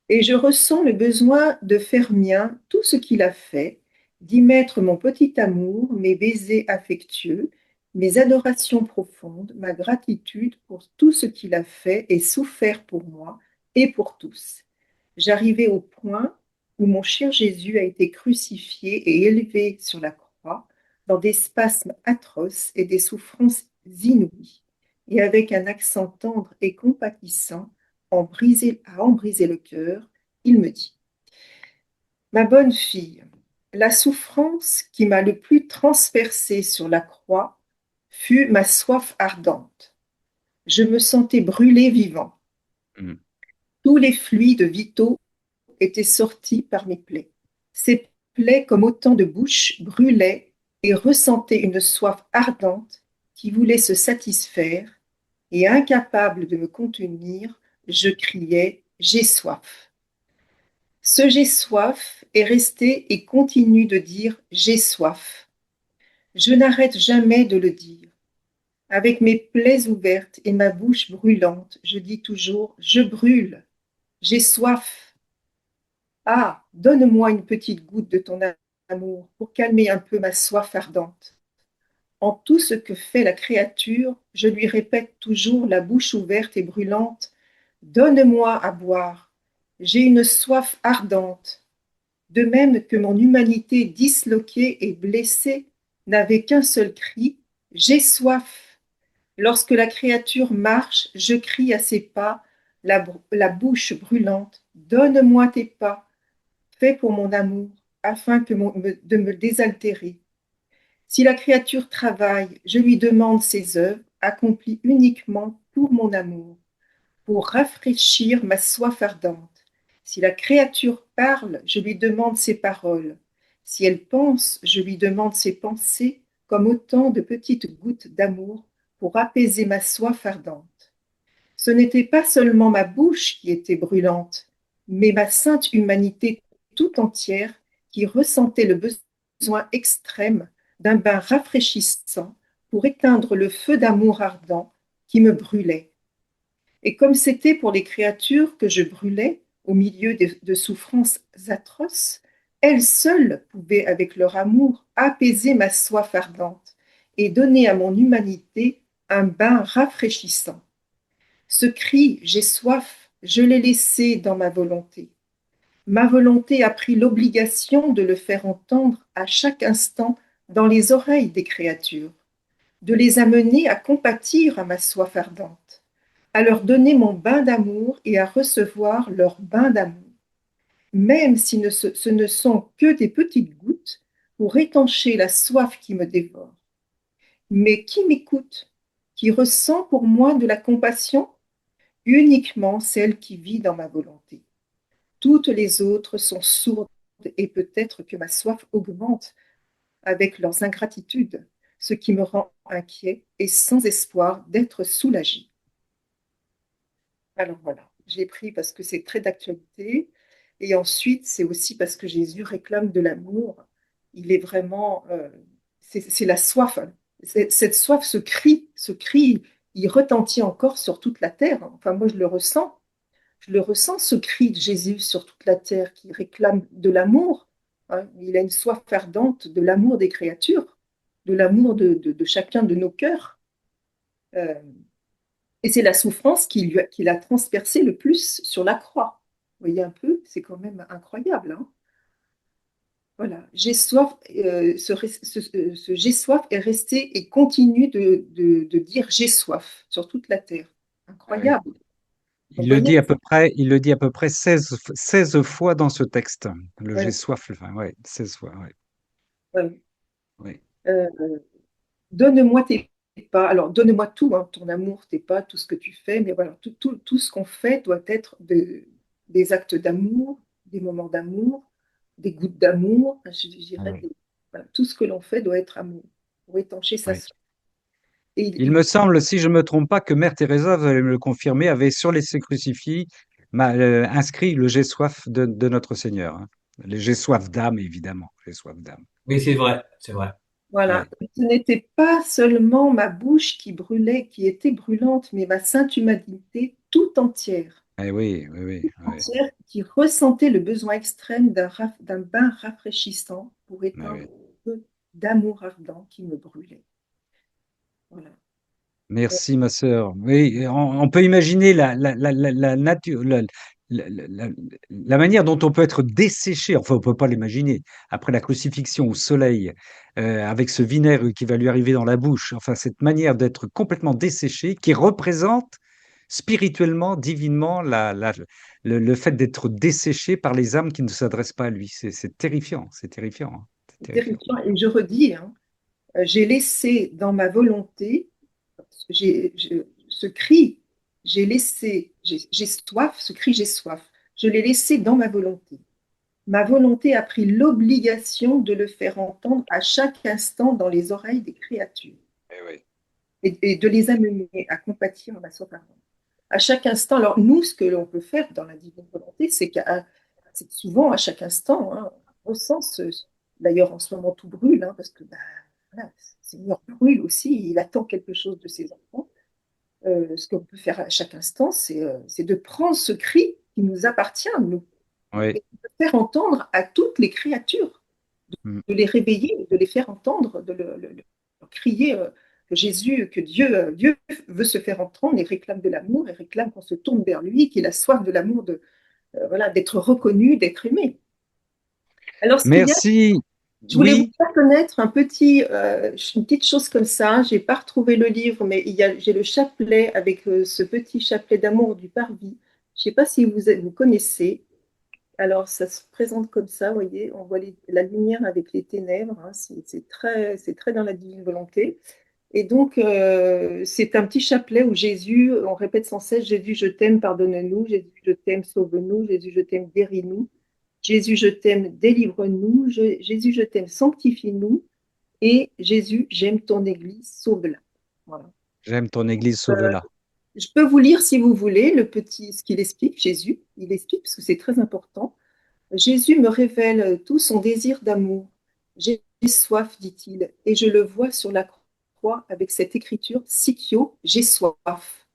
et je ressens le besoin de faire mien tout ce qu'il a fait, d'y mettre mon petit amour, mes baisers affectueux, mes adorations profondes, ma gratitude pour tout ce qu'il a fait et souffert pour moi et pour tous. J'arrivais au point où mon cher Jésus a été crucifié et élevé sur la croix, dans des spasmes atroces et des souffrances inouïes, et avec un accent tendre et compatissant, à en briser le cœur, il me dit: Ma bonne fille, la souffrance qui m'a le plus transpercée sur la croix fut ma soif ardente. Je me sentais brûler vivant. Mm. Tous les fluides vitaux étaient sortis par mes plaies. Ces plaies, comme autant de bouches, brûlaient et ressentaient une soif ardente qui voulait se satisfaire, et incapable de me contenir, je criais: J'ai soif. Ce j'ai soif est resté et continue de dire j'ai soif. Je n'arrête jamais de le dire. Avec mes plaies ouvertes et ma bouche brûlante, je dis toujours je brûle, j'ai soif. Ah, donne-moi une petite goutte de ton amour pour calmer un peu ma soif ardente. En tout ce que fait la créature, je lui répète toujours, la bouche ouverte et brûlante: donne-moi à boire, j'ai une soif ardente. De même que mon humanité disloquée et blessée n'avait qu'un seul cri: j'ai soif. Lorsque la créature marche, je crie à ses pas, la bouche brûlante: donne-moi tes pas, fais pour mon amour, afin de me désaltérer. Si la créature travaille, je lui demande ses œuvres, accomplies uniquement pour mon amour, pour rafraîchir ma soif ardente. Si la créature parle, je lui demande ses paroles. Si elle pense, je lui demande ses pensées, comme autant de petites gouttes d'amour pour apaiser ma soif ardente. Ce n'était pas seulement ma bouche qui était brûlante, mais ma sainte humanité tout entière qui ressentait le besoin extrême d'un bain rafraîchissant pour éteindre le feu d'amour ardent qui me brûlait. Et comme c'était pour les créatures que je brûlais au milieu de souffrances atroces, elles seules pouvaient, avec leur amour, apaiser ma soif ardente et donner à mon humanité un bain rafraîchissant. Ce cri: j'ai soif, je l'ai laissé dans ma volonté. Ma volonté a pris l'obligation de le faire entendre à chaque instant dans les oreilles des créatures, de les amener à compatir à ma soif ardente, à leur donner mon bain d'amour et à recevoir leur bain d'amour, même si ce ne sont que des petites gouttes pour étancher la soif qui me dévore. Mais qui m'écoute, qui ressent pour moi de la compassion? Uniquement celle qui vit dans ma volonté. Toutes les autres sont sourdes, et peut-être que ma soif augmente avec leurs ingratitudes, ce qui me rend inquiet et sans espoir d'être soulagé. Alors voilà, j'ai pris parce que c'est très d'actualité, et ensuite c'est aussi parce que Jésus réclame de l'amour. Il est vraiment, c'est la soif. Cette soif, ce cri, il retentit encore sur toute la terre. Enfin, moi, je le ressens, ce cri de Jésus sur toute la terre qui réclame de l'amour. Hein. Il a une soif ardente de l'amour des créatures, de l'amour de chacun de nos cœurs. Euh, et c'est la souffrance qui l'a transpercé le plus sur la croix. Vous voyez un peu, c'est quand même incroyable. Hein. Voilà, j'ai soif, ce j'ai soif est resté et continue de dire j'ai soif sur toute la terre. Ouais. Incroyable. Vous voyez? Il le dit à peu près 16 fois dans ce texte. Le j'ai Ouais, soif, enfin, ouais, 16 fois, ouais, ouais. ouais, Euh, donne-moi tes pas. Alors, donne-moi tout, hein, ton amour, tes pas, tout ce que tu fais. Mais voilà, tout ce qu'on fait doit être des actes d'amour, des moments d'amour, des gouttes d'amour. Enfin, je dirais, ouais, voilà, tout ce que l'on fait doit être amour pour étancher sa ouais. soif. Et Il me semble, si je ne me trompe pas, que Mère Teresa, vous allez me le confirmer, avait sur les crucifix inscrit le j'ai soif de notre Seigneur. Hein. Le j'ai soif d'âme, évidemment. J'ai soif d'âme. Oui, c'est vrai, c'est vrai. Voilà. Ouais. Ce n'était pas seulement ma bouche qui brûlait, qui était brûlante, mais ma sainte humanité tout entière, Eh oui, oui, oui, oui, entière qui ressentait le besoin extrême d'un bain rafraîchissant pour oui, éteindre oui. le feu d'amour ardent qui me brûlait. Voilà. Merci, ma sœur. Oui, on peut imaginer la nature, la manière dont on peut être desséché. Enfin, on peut pas l'imaginer. Après la crucifixion au soleil, avec ce vinaigre qui va lui arriver dans la bouche. Enfin, cette manière d'être complètement desséché, qui représente spirituellement, divinement, le fait d'être desséché par les âmes qui ne s'adressent pas à lui. C'est terrifiant. C'est terrifiant, hein. C'est C'est terrifiant. terrifiant. Et je redis, hein, j'ai laissé dans ma volonté, ce cri, j'ai laissé, j'ai soif, ce cri, j'ai soif, je l'ai laissé dans ma volonté. Ma volonté a pris l'obligation de le faire entendre à chaque instant dans les oreilles des créatures Eh oui. et de les amener à compatir ma soif ardente. À chaque instant, alors nous, ce que l'on peut faire dans la divine volonté, c'est souvent à chaque instant, hein, on ressent d'ailleurs en ce moment tout brûle, hein, parce que voilà, le Seigneur brûle aussi, il attend quelque chose de ses enfants. Ce qu'on peut faire à chaque instant, c'est de prendre ce cri qui nous appartient, nous, Oui. et de le faire entendre à toutes les créatures, Mm. de les réveiller, de les faire entendre, de leur crier que Jésus, que Dieu veut se faire entendre et réclame de l'amour, et réclame qu'on se tourne vers lui, qu'il a soif de l'amour, voilà, d'être reconnu, d'être aimé. Alors, ce qu'il y a, Merci. je voulais vous Oui. faire connaître une petite chose comme ça. J'ai pas retrouvé le livre, mais j'ai le chapelet avec ce petit chapelet d'amour du Parvis. Je sais pas si vous connaissez. Alors, ça se présente comme ça, vous voyez, on voit la lumière avec les ténèbres, hein, c'est très dans la divine volonté. Et donc, c'est un petit chapelet où Jésus, on répète sans cesse, Jésus, je t'aime, pardonne-nous, Jésus, je t'aime, sauve-nous, Jésus, je t'aime, guéris-nous, Jésus, je t'aime, délivre-nous, Jésus, je t'aime, sanctifie-nous, et Jésus, j'aime ton Église, sauve-la. Voilà. J'aime ton Église, Euh, sauve-la. je peux vous lire, si vous voulez, ce qu'il explique, Jésus, il explique, parce que c'est très important. Jésus me révèle tout son désir d'amour. J'ai soif, dit-il, et je le vois sur la croix avec cette écriture, Sikio, j'ai soif.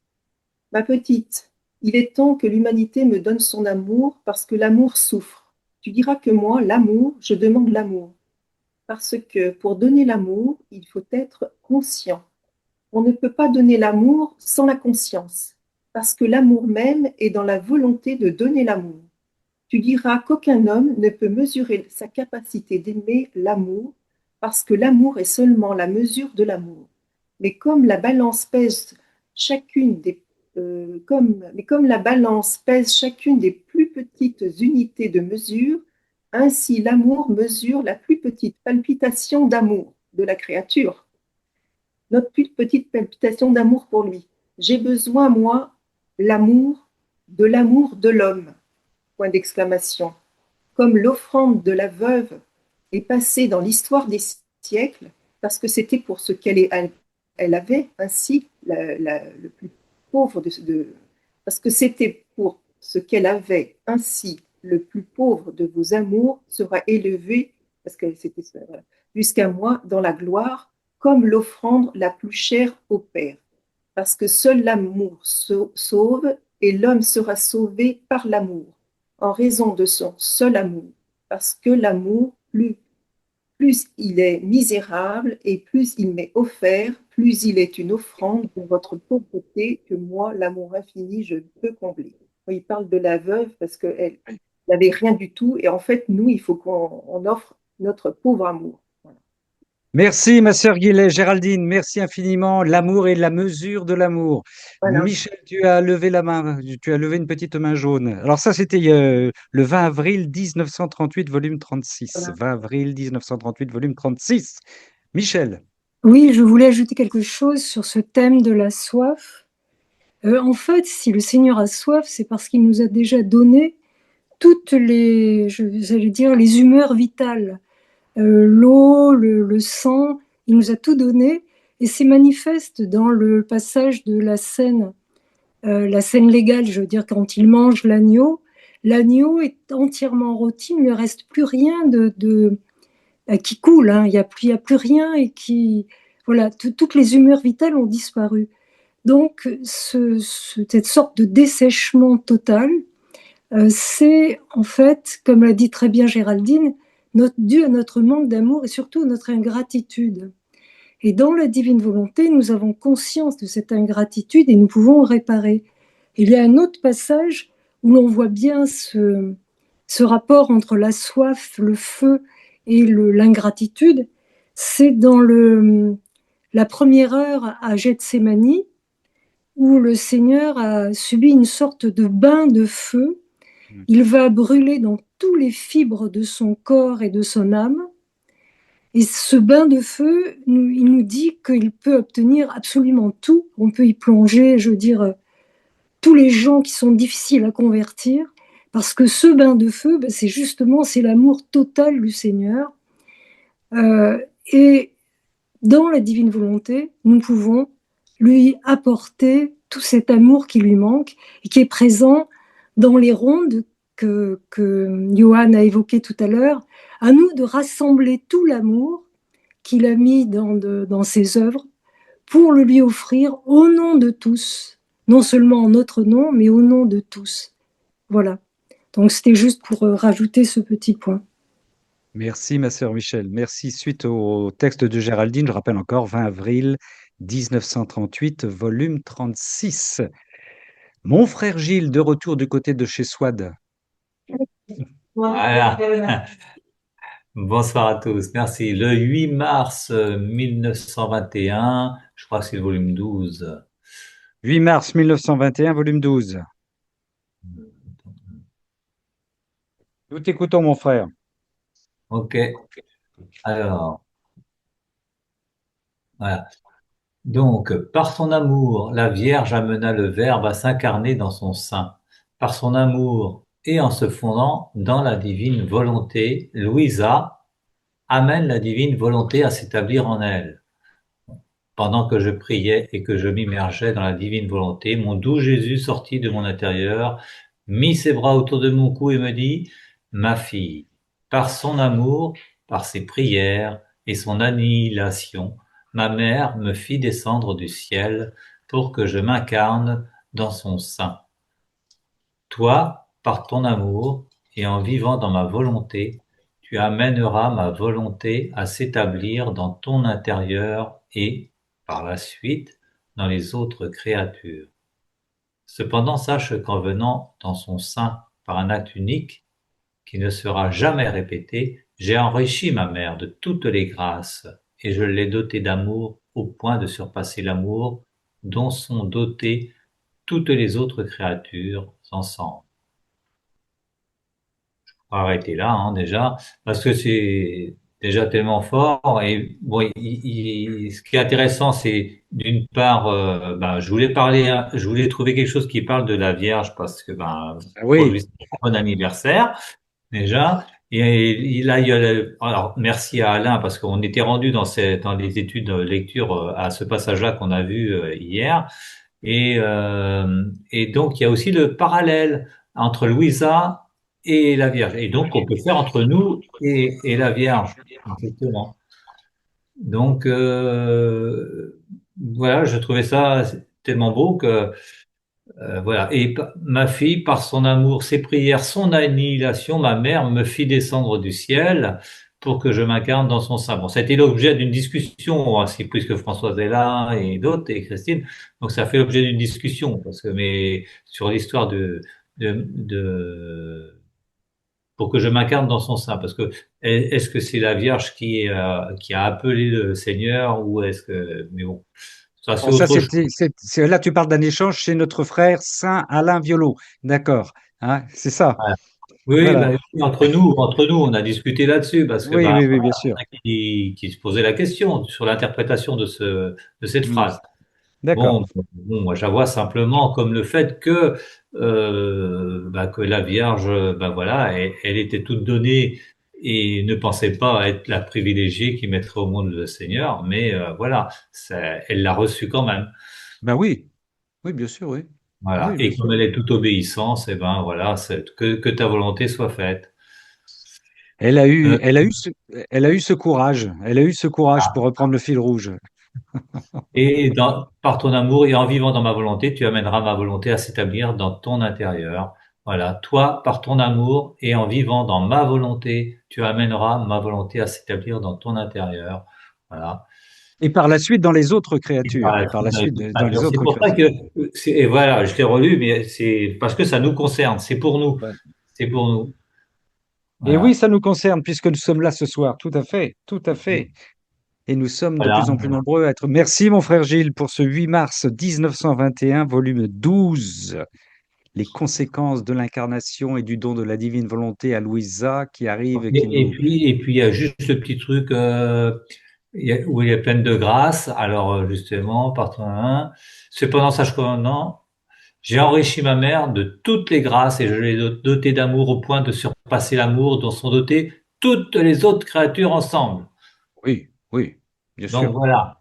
Ma petite, il est temps que l'humanité me donne son amour parce que l'amour souffre. Tu diras que moi, l'amour, je demande l'amour. Parce que pour donner l'amour, il faut être conscient. On ne peut pas donner l'amour sans la conscience, parce que l'amour même est dans la volonté de donner l'amour. Tu diras qu'aucun homme ne peut mesurer sa capacité d'aimer l'amour, parce que l'amour est seulement la mesure de l'amour. Mais comme la balance pèse comme la balance pèse chacune des plus petites unités de mesure, ainsi l'amour mesure la plus petite palpitation d'amour de la créature, notre plus petite palpitation d'amour pour lui. J'ai besoin, moi, l'amour de l'homme. Point d'exclamation. Comme l'offrande de la veuve est passée dans l'histoire des siècles, parce que c'était pour ce elle avait, ainsi le plus pauvre parce que c'était pour ce qu'elle avait, ainsi le plus pauvre de vos amours sera élevé, parce que c'était voilà, jusqu'à moi dans la gloire, comme l'offrande la plus chère au Père. Parce que seul l'amour sauve, et l'homme sera sauvé par l'amour, en raison de son seul amour, parce que l'amour, plus il est misérable et plus il m'est offert, plus il est une offrande de votre pauvreté que moi, l'amour infini, je peux combler. Il parle de la veuve parce qu'elle n'avait rien du tout, et en fait, nous, il faut qu'on offre notre pauvre amour. Voilà. Merci, ma sœur Géraldine. Merci infiniment. L'amour est la mesure de l'amour. Voilà. Michel, tu as levé la main. Tu as levé une petite main jaune. Alors ça, c'était le 20 avril 1938, volume 36. Voilà. 20 avril 1938, volume 36. Michel. Oui, je voulais ajouter quelque chose sur ce thème de la soif. En fait, si le Seigneur a soif, c'est parce qu'il nous a déjà donné toutes j'allais dire, les humeurs vitales. L'eau, le sang, il nous a tout donné, et c'est manifeste dans le passage de la scène légale, je veux dire, quand il mange l'agneau est entièrement rôti, il ne lui reste plus rien qui coule, hein, il y a plus rien et qui, voilà, toutes les humeurs vitales ont disparu. Donc, cette sorte de dessèchement total, c'est en fait, comme l'a dit très bien Géraldine, dû à notre manque d'amour et surtout à notre ingratitude. Et dans la divine volonté, nous avons conscience de cette ingratitude et nous pouvons réparer. Il y a un autre passage où l'on voit bien ce rapport entre la soif, le feu et l'ingratitude. C'est dans la première heure à Gethsémani, où le Seigneur a subi une sorte de bain de feu. Il va brûler dans tous les fibres de son corps et de son âme. Et ce bain de feu, il nous dit qu'il peut obtenir absolument tout. On peut y plonger, je veux dire, tous les gens qui sont difficiles à convertir, parce que ce bain de feu, ben, c'est l'amour total du Seigneur. Et dans la divine volonté, nous pouvons lui apporter tout cet amour qui lui manque et qui est présent dans les rondes que Johan a évoquées tout à l'heure. À nous de rassembler tout l'amour qu'il a mis dans ses œuvres pour le lui offrir au nom de tous, non seulement en notre nom, mais au nom de tous. Voilà. Donc c'était juste pour rajouter ce petit point. Merci, ma sœur Michel. Merci. Suite au texte de Géraldine, je rappelle encore, 20 avril 1938, volume 36. Mon frère Gilles, de retour du côté de chez Swad. Voilà. Bonsoir à tous, merci. Le 8 mars 1921, je crois que c'est le volume 12. 8 mars 1921, volume 12. Nous t'écoutons, mon frère. Ok. Alors, voilà. Donc, par son amour, la Vierge amena le Verbe à s'incarner dans son sein. Par son amour et en se fondant dans la divine volonté, Louisa amène la divine volonté à s'établir en elle. Pendant que je priais et que je m'immergeais dans la divine volonté, mon doux Jésus sortit de mon intérieur, mit ses bras autour de mon cou et me dit, ma fille, par son amour, par ses prières et son annihilation, ma mère me fit descendre du ciel pour que je m'incarne dans son sein. Toi, par ton amour et en vivant dans ma volonté, tu amèneras ma volonté à s'établir dans ton intérieur et, par la suite, dans les autres créatures. Cependant, sache qu'en venant dans son sein par un acte unique, qui ne sera jamais répété, j'ai enrichi ma mère de toutes les grâces et je l'ai dotée d'amour au point de surpasser l'amour dont sont dotées toutes les autres créatures ensemble. On va arrêter là, hein, déjà, parce que c'est déjà tellement fort. Et bon, ce qui est intéressant, c'est d'une part, je voulais trouver quelque chose qui parle de la Vierge, parce que aujourd'hui c'est un bon anniversaire déjà. Et là, alors merci à Alain, parce qu'on était rendu dans les études de lecture à ce passage-là qu'on a vu hier. Et donc il y a aussi le parallèle entre Louisa et la Vierge. Et donc, on peut faire entre nous et la Vierge, effectivement. Donc, voilà, je trouvais ça tellement beau que, voilà. Et ma fille, par son amour, ses prières, son annihilation, ma mère me fit descendre du ciel pour que je m'incarne dans son sein. Bon, ça a été l'objet d'une discussion, puisque Françoise est là et d'autres, et Christine. Donc, ça fait l'objet d'une discussion, mais sur l'histoire pour que je m'incarne dans son sein, parce que est-ce que c'est la Vierge qui a appelé le Seigneur, ou est-ce que, mais bon, ça c'est autre chose. Là, tu parles d'un échange chez notre frère Saint Alain Violot, d'accord, hein, c'est ça. Voilà. Oui, voilà. Entre nous, on a discuté là-dessus, parce que oui, bien sûr. Qui se posait la question sur l'interprétation de cette phrase. D'accord. Bon, moi, je la vois simplement comme le fait que la Vierge, voilà, elle était toute donnée et ne pensait pas être la privilégiée qui mettrait au monde le Seigneur, mais voilà, elle l'a reçu quand même. Ben oui, bien sûr, oui. Voilà. Oui, Et comme elle est toute obéissance, et voilà, que ta volonté soit faite. Euh, elle a eu elle a eu ce courage. Elle a eu ce courage pour reprendre le fil rouge. Et par ton amour et en vivant dans ma volonté, tu amèneras ma volonté à s'établir dans ton intérieur. Voilà, toi, par ton amour et en vivant dans ma volonté, tu amèneras ma volonté à s'établir dans ton intérieur. Voilà. Et par la suite, dans les autres Et par créatures. la Et par suite, la dans les suite, autres dans les créatures. C'est autres pour ça créatures. que, et voilà, je l'ai relu, mais c'est parce que ça nous concerne. C'est pour nous. Ouais. C'est pour nous. Et oui, Voilà. ça nous concerne puisque nous sommes là ce soir. Tout à fait. Tout à fait. Et nous sommes de Voilà. plus en plus nombreux à être. Merci, mon frère Gilles, pour ce 8 mars 1921, volume 12. Les conséquences de l'incarnation et du don de la divine volonté à Louisa qui arrive et qui nous. Et puis, il y a juste ce petit truc où il est plein de grâce. Alors, justement, partant un. Cependant, sache que maintenant, j'ai enrichi ma mère de toutes les grâces et je l'ai dotée d'amour au point de surpasser l'amour dont sont dotées toutes les autres créatures ensemble. Oui, oui, bien Donc sûr, voilà,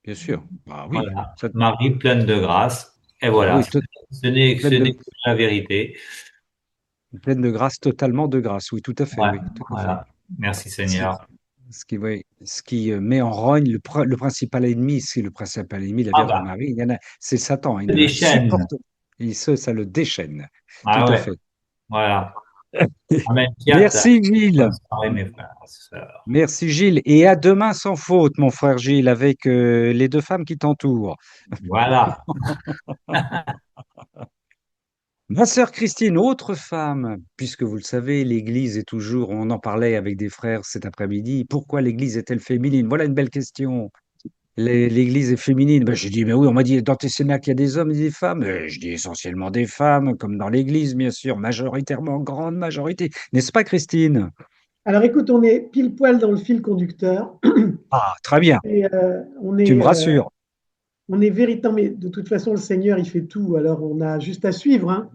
bien sûr. Ah oui, voilà. ça- Marie pleine de grâce. Et ah voilà, oui, ce pleine de, n'est que la vérité. pleine de grâce, totalement de grâce. Oui, tout à fait, Ouais, oui, tout à fait. voilà. Merci Ce qui, Seigneur. oui, ce qui met en rogne le principal ennemi, c'est le principal ennemi de la Ah Vierge bah, Marie. Il y en a, c'est Satan. Il des ne chaînes. supporte, ça le déchaîne. Tout Ah à ouais, fait. voilà. Amen. Fiat. Merci Gilles. Bonne soirée, mes frères et sœurs. Merci Gilles. Et à demain sans faute, mon frère Gilles, avec les deux femmes qui t'entourent. Voilà. Ma sœur Christine, autre femme, puisque vous le savez, l'Église est toujours, on en parlait avec des frères cet après-midi, pourquoi l'Église est-elle féminine? Voilà une belle question. L'Église est féminine. Ben, j'ai dit, mais oui, on m'a dit dans tes cénacles, il y a des hommes et des femmes. Je dis essentiellement des femmes, comme dans l'Église, bien sûr, majoritairement, grande majorité. N'est-ce pas, Christine? Alors écoute, on est pile poil dans le fil conducteur Ah, très bien, et tu me rassures. on est véritablement, mais de toute façon, le Seigneur, il fait tout. Alors on a juste à suivre, hein.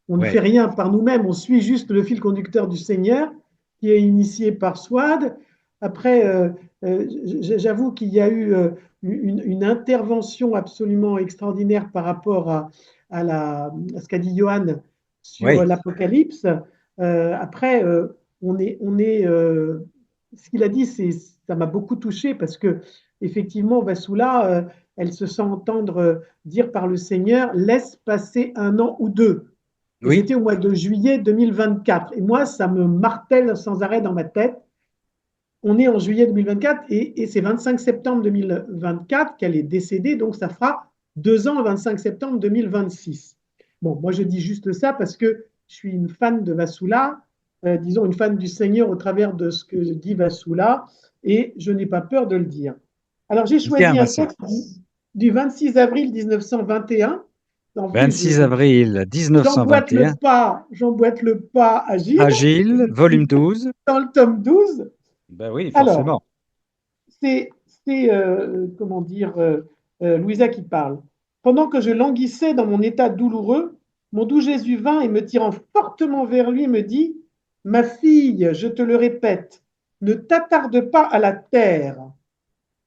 On ne fait Ouais, rien par nous-mêmes, on suit juste le fil conducteur du Seigneur qui est initié par Swad. Après, j'avoue qu'il y a eu une intervention absolument extraordinaire par rapport à ce qu'a dit Johann sur ouais, l'Apocalypse. Après, ce qu'il a dit, ça m'a beaucoup touché parce que effectivement, Vassoula, elle se sent entendre dire par le Seigneur, laisse passer un an ou deux. Et oui, c'était au mois de juillet 2024. Et moi, ça me martèle sans arrêt dans ma tête. On est en juillet 2024 et c'est 25 septembre 2024 qu'elle est décédée, donc ça fera 2 ans le 25 septembre 2026. Bon, moi je dis juste ça parce que je suis une fan de Vassoula, disons une fan du Seigneur au travers de ce que dit Vassoula, et je n'ai pas peur de le dire. Alors j'ai bien, choisi ma un sœur. texte du 26 avril 1921. En plus, 26 avril j'emboîte 1921, le pas à Gilles, à Gilles, volume 12. dans le tome 12. Ben oui, Alors, forcément. c'est, comment dire, Louisa qui parle. Pendant que je languissais dans mon état douloureux, mon doux Jésus vint et me tirant fortement vers lui me dit, ma fille, je te le répète, ne t'attarde pas à la terre.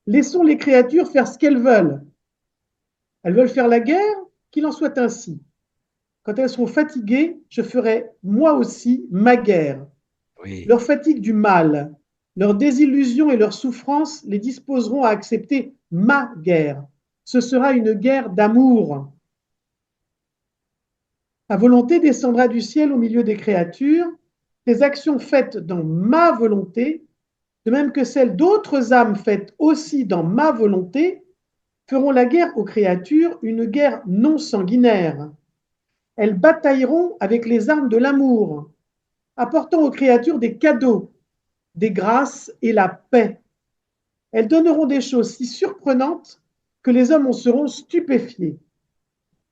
Laissons les créatures faire ce qu'elles veulent. Elles veulent faire la guerre, qu'il en soit ainsi. Quand elles seront fatiguées, je ferai moi aussi ma guerre. Oui, Leur fatigue du mal, leur désillusion et leur souffrance les disposeront à accepter ma guerre. Ce sera une guerre d'amour. La volonté descendra du ciel au milieu des créatures. Les actions faites dans ma volonté, de même que celles d'autres âmes faites aussi dans ma volonté, feront la guerre aux créatures, une guerre non sanguinaire. Elles batailleront avec les armes de l'amour, apportant aux créatures des cadeaux, des grâces et la paix. Elles donneront des choses si surprenantes que les hommes en seront stupéfiés.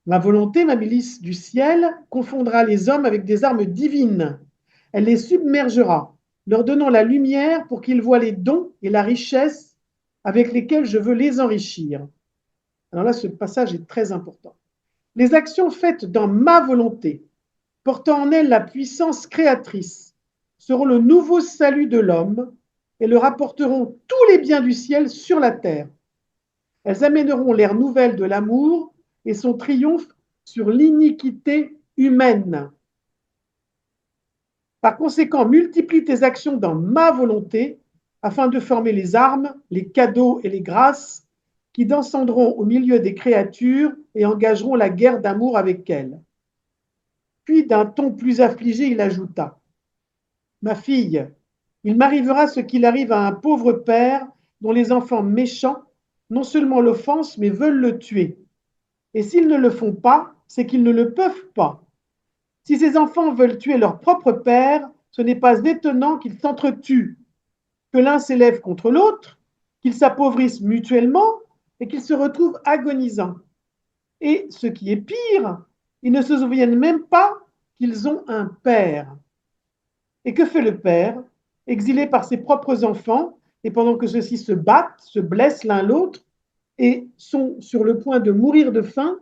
Ma volonté, ma milice du ciel, confondra les hommes avec des armes divines. Elle les submergera, leur donnant la lumière pour qu'ils voient les dons et la richesse avec lesquels je veux les enrichir. Alors là, ce passage est très important. Les actions faites dans ma volonté, portant en elles la puissance créatrice, seront le nouveau salut de l'homme et leur apporteront tous les biens du ciel sur la terre. Elles amèneront l'ère nouvelle de l'amour et son triomphe sur l'iniquité humaine. Par conséquent, multiplie tes actions dans ma volonté afin de former les armes, les cadeaux et les grâces qui descendront au milieu des créatures et engageront la guerre d'amour avec elles. Puis, d'un ton plus affligé, il ajouta, ma fille, il m'arrivera ce qu'il arrive à un pauvre père dont les enfants méchants non seulement l'offensent, mais veulent le tuer. Et s'ils ne le font pas, c'est qu'ils ne le peuvent pas. Si ces enfants veulent tuer leur propre père, ce n'est pas étonnant qu'ils s'entretuent, que l'un s'élève contre l'autre, qu'ils s'appauvrissent mutuellement et qu'ils se retrouvent agonisants. Et ce qui est pire, ils ne se souviennent même pas qu'ils ont un père. Et que fait le père, exilé par ses propres enfants, et pendant que ceux-ci se battent, se blessent l'un l'autre, et sont sur le point de mourir de faim,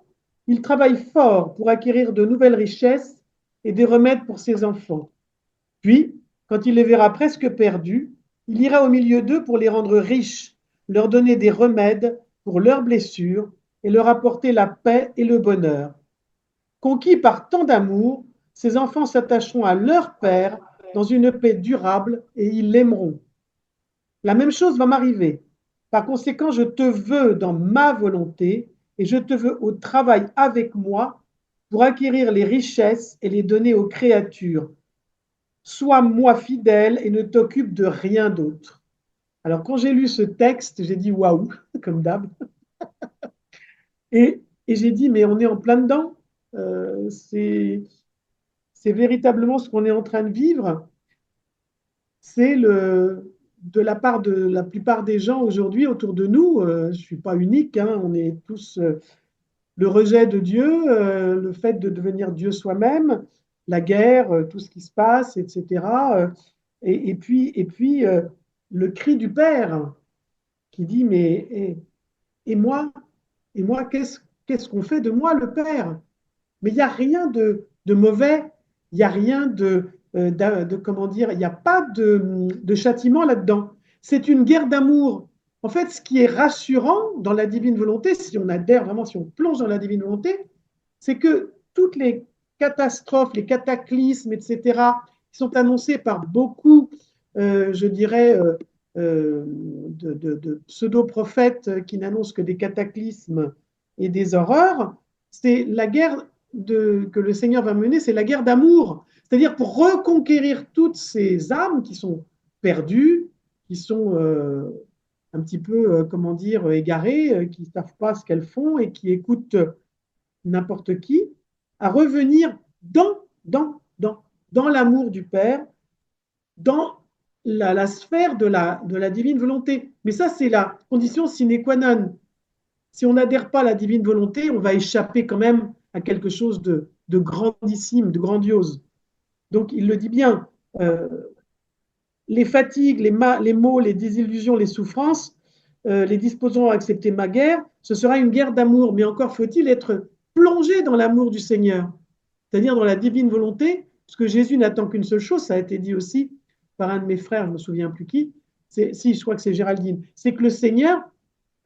il travaille fort pour acquérir de nouvelles richesses et des remèdes pour ses enfants. Puis, quand il les verra presque perdus, il ira au milieu d'eux pour les rendre riches, leur donner des remèdes pour leurs blessures et leur apporter la paix et le bonheur. Conquis par tant d'amour, ces enfants s'attacheront à leur père dans une paix durable et ils l'aimeront. La même chose va m'arriver. Par conséquent, je te veux dans ma volonté et je te veux au travail avec moi pour acquérir les richesses et les donner aux créatures. Sois moi fidèle et ne t'occupe de rien d'autre. Alors, quand j'ai lu ce texte, j'ai dit waouh, comme d'hab. Et j'ai dit, mais on est en plein dedans. C'est véritablement ce qu'on est en train de vivre. C'est de la part de la plupart des gens aujourd'hui autour de nous, je ne suis pas unique, hein, on est tous le rejet de Dieu, le fait de devenir Dieu soi-même, la guerre, tout ce qui se passe, etc. Et puis le cri du Père qui dit, mais et moi, qu'est-ce qu'on fait de moi, le Père? Mais il n'y a rien de mauvais, il n'y a rien comment dire, il n'y a pas de châtiment là-dedans. C'est une guerre d'amour. En fait, ce qui est rassurant dans la divine volonté, si on adhère vraiment, si on plonge dans la divine volonté, c'est que toutes les catastrophes, les cataclysmes, etc., qui sont annoncés par beaucoup, je dirais, de pseudo-prophètes qui n'annoncent que des cataclysmes et des horreurs, c'est la guerre que le Seigneur va mener, c'est la guerre d'amour. C'est-à-dire pour reconquérir toutes ces âmes qui sont perdues, qui sont un petit peu, comment dire, égarées, qui ne savent pas ce qu'elles font et qui écoutent n'importe qui, à revenir dans l'amour du Père, dans la sphère de la divine volonté. Mais ça, c'est la condition sine qua non. Si on n'adhère pas à la divine volonté, on va échapper quand même à quelque chose de grandissime, de grandiose. Donc, il le dit bien, les fatigues, les maux, les désillusions, les souffrances, les disposons à accepter ma guerre, ce sera une guerre d'amour, mais encore faut-il être plongé dans l'amour du Seigneur, c'est-à-dire dans la divine volonté, parce que Jésus n'attend qu'une seule chose, ça a été dit aussi par un de mes frères, je ne me souviens plus qui, si, je crois que c'est Géraldine, c'est que le Seigneur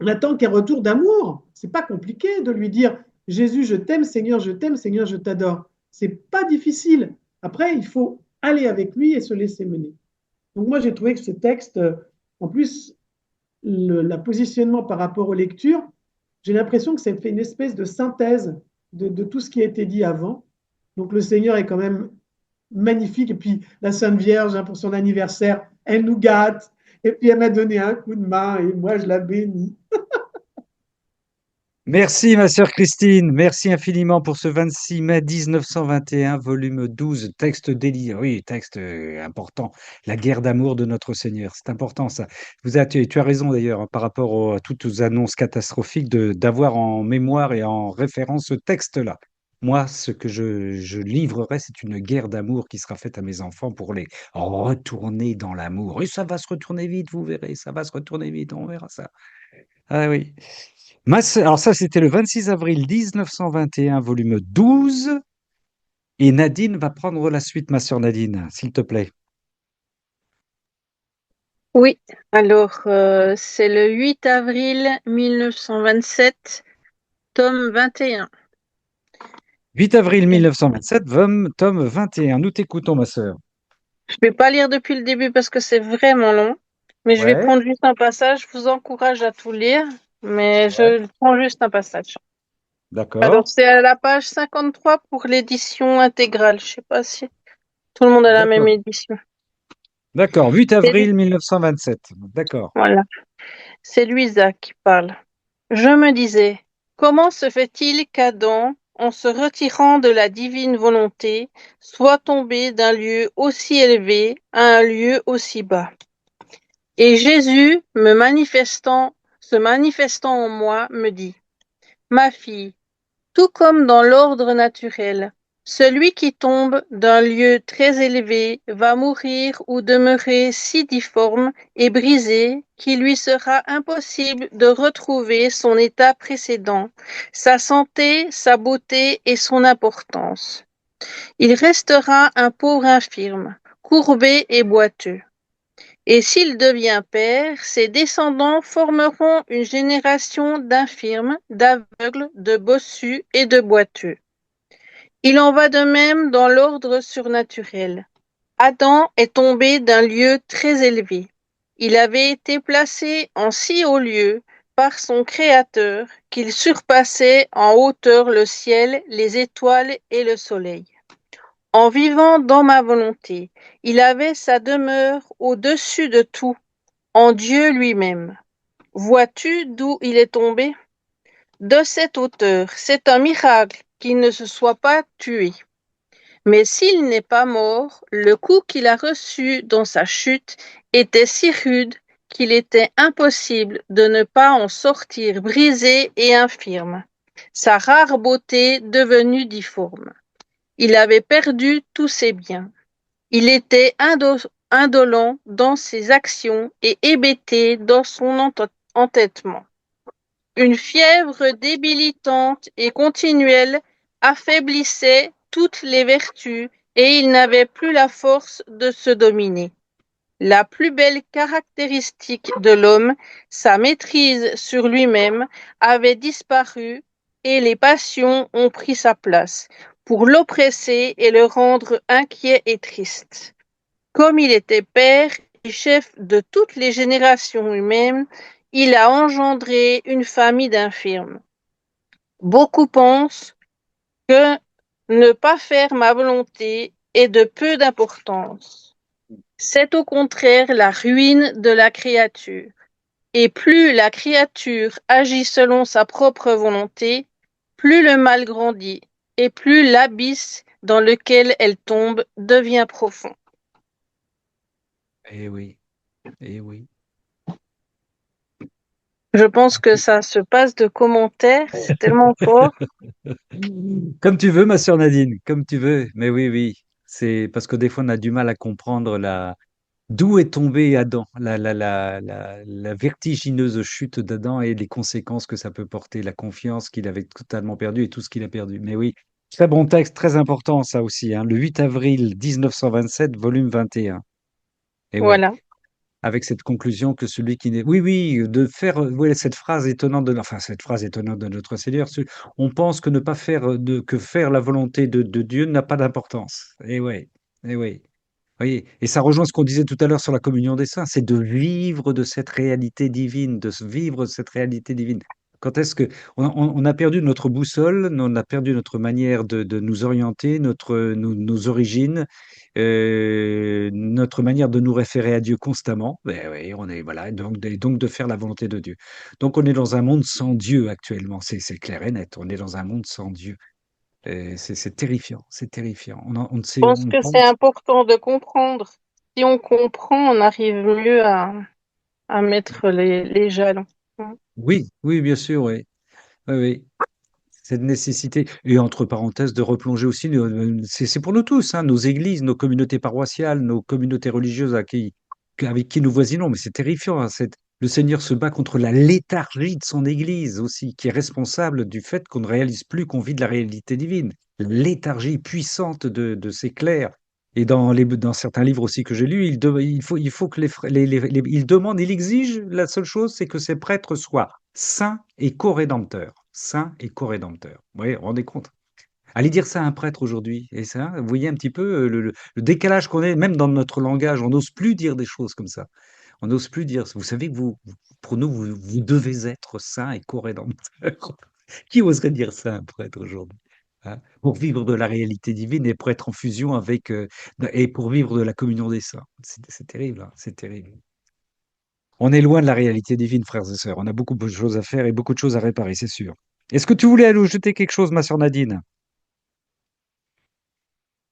n'attend qu'un retour d'amour. C'est pas compliqué de lui dire Jésus, je t'aime, Seigneur, je t'adore. C'est pas difficile. Après, il faut aller avec lui et se laisser mener. Donc moi, j'ai trouvé que ce texte, en plus, le positionnement par rapport aux lectures, j'ai l'impression que ça fait une espèce de synthèse de tout ce qui a été dit avant. Donc le Seigneur est quand même magnifique. Et puis la Sainte Vierge, hein, pour son anniversaire, elle nous gâte. Et puis elle m'a donné un coup de main et moi, je la bénis. Merci, ma sœur Christine. Merci infiniment pour ce 26 mai 1921, volume 12, texte délire. Oui, texte important. La guerre d'amour de notre Seigneur. C'est important, ça. Tu as raison d'ailleurs, hein, par rapport à toutes les annonces catastrophiques, d'avoir en mémoire et en référence ce texte-là. Moi, ce que je livrerai, c'est une guerre d'amour qui sera faite à mes enfants pour les retourner dans l'amour. Et ça va se retourner vite, vous verrez. Ça va se retourner vite, on verra ça. Ah oui. Alors ça, c'était le 26 avril 1921, volume 12. Et Nadine va prendre la suite, ma sœur Nadine, s'il te plaît. Oui, alors c'est le 8 avril 1927, tome 21. 8 avril 1927, tome 21. Nous t'écoutons, ma sœur. Je vais pas lire depuis le début parce que c'est vraiment long, mais je vais Ouais, prendre juste un passage. Je vous encourage à tout lire, mais ouais, je prends juste un passage. Alors, d'accord, c'est à la page 53 pour l'édition intégrale. Je sais pas si tout le monde a la même d'accord, édition. d'accord. 8 C'est avril 1927. D'accord. Voilà, c'est Louisa qui parle. Je me disais, comment se fait-il qu'Adam, en se retirant de la divine volonté, soit tombé d'un lieu aussi élevé à un lieu aussi bas? Et Jésus, se manifestant en moi, me dit, ma fille, tout comme dans l'ordre naturel, celui qui tombe d'un lieu très élevé va mourir ou demeurer si difforme et brisé qu'il lui sera impossible de retrouver son état précédent, sa santé, sa beauté et son importance. Il restera un pauvre infirme, courbé et boiteux. Et s'il devient père, ses descendants formeront une génération d'infirmes, d'aveugles, de bossus et de boiteux. Il en va de même dans l'ordre surnaturel. Adam est tombé d'un lieu très élevé. Il avait été placé en si haut lieu par son Créateur qu'il surpassait en hauteur le ciel, les étoiles et le soleil. En vivant dans ma volonté, il avait sa demeure au-dessus de tout, en Dieu lui-même. Vois-tu d'où il est tombé? De cette hauteur, c'est un miracle qu'il ne se soit pas tué. Mais s'il n'est pas mort, le coup qu'il a reçu dans sa chute était si rude qu'il était impossible de ne pas en sortir brisé et infirme, sa rare beauté devenue difforme. Il avait perdu tous ses biens. Il était indolent dans ses actions et hébété dans son entêtement. Une fièvre débilitante et continuelle affaiblissait toutes les vertus et il n'avait plus la force de se dominer. La plus belle caractéristique de l'homme, sa maîtrise sur lui-même, avait disparu et les passions ont pris sa place pour l'oppresser et le rendre inquiet et triste. Comme il était père et chef de toutes les générations humaines, il a engendré une famille d'infirmes. Beaucoup pensent que ne pas faire ma volonté est de peu d'importance. C'est au contraire la ruine de la créature. Et plus la créature agit selon sa propre volonté, plus le mal grandit, et plus l'abysse dans lequel elle tombe devient profond. Eh oui, eh oui. Je pense que ça se passe de commentaires, c'est tellement fort. Comme tu veux, ma sœur Nadine, comme tu veux. Mais oui, oui. C'est parce que des fois, on a du mal à comprendre d'où est tombé Adam, la vertigineuse chute d'Adam et les conséquences que ça peut porter, la confiance qu'il avait totalement perdue et tout ce qu'il a perdu. Mais oui, très bon texte, très important, ça aussi, hein. Le 8 avril 1927, volume 21. Et ouais. Voilà. Avec cette conclusion que celui qui n'est oui, oui, de faire, ouais, cette phrase étonnante cette phrase étonnante de notre Seigneur, on pense que ne pas faire, que faire la volonté de Dieu n'a pas d'importance. Et ouais, et oui. Oui, et ça rejoint ce qu'on disait tout à l'heure sur la communion des saints, c'est de vivre de cette réalité divine, vivre de cette réalité divine. Quand est-ce que on a perdu notre boussole, on a perdu notre manière de nous orienter, nos origines, notre manière de nous référer à Dieu constamment. Ben oui, on est voilà, donc de faire la volonté de Dieu. Donc on est dans un monde sans Dieu actuellement, c'est clair et net. On est dans un monde sans Dieu. Et c'est terrifiant, c'est terrifiant. On ne Je sait, pense que c'est important de comprendre. Si on comprend, on arrive mieux à mettre les jalons. Oui, oui, bien sûr, oui. Oui, oui. Cette nécessité, et entre parenthèses, de replonger aussi, c'est pour nous tous, hein, nos églises, nos communautés paroissiales, nos communautés religieuses avec qui nous voisinons, mais c'est terrifiant, hein, le Seigneur se bat contre la léthargie de son Église aussi, qui est responsable du fait qu'on ne réalise plus qu'on vit de la réalité divine. La léthargie puissante de ces clercs. Et dans certains livres aussi que j'ai lus, il faut que il demande, il exige, la seule chose, c'est que ces prêtres soient saints et co-rédempteurs. Saints et co-rédempteurs. Oui, vous vous rendez compte? Allez dire ça à un prêtre aujourd'hui. Et ça, vous voyez un petit peu le décalage qu'on est, même dans notre langage. On n'ose plus dire des choses comme ça. On n'ose plus dire. Vous savez que pour nous, vous devez être saint et co-rédempteur. Qui oserait dire ça à un prêtre aujourd'hui? Hein, pour vivre de la réalité divine et pour être en fusion avec, et pour vivre de la communion des saints. C'est terrible, hein, c'est terrible. On est loin de la réalité divine, frères et sœurs. On a beaucoup de choses à faire et beaucoup de choses à réparer, c'est sûr. Est-ce que tu voulais aller jeter quelque chose, ma sœur Nadine?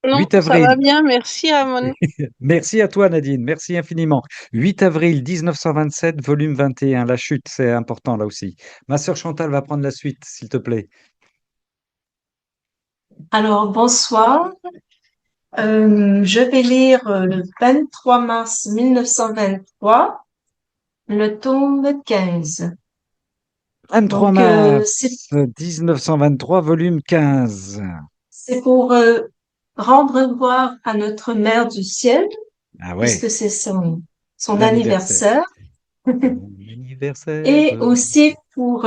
Non, 8 ça va avril. bien, merci à mon... Merci à toi, Nadine. Merci infiniment. 8 avril 1927, volume 21. La chute, c'est important là aussi. Ma sœur Chantal va prendre la suite, s'il te plaît. Alors, bonsoir. Je vais lire le 23 mars 1923, le tome 15. 23 Donc, mars 1923, volume 15. c'est pour rendre gloire à notre Mère du ciel, Ah ouais, puisque c'est son l'anniversaire. anniversaire, L'anniversaire. et aussi pour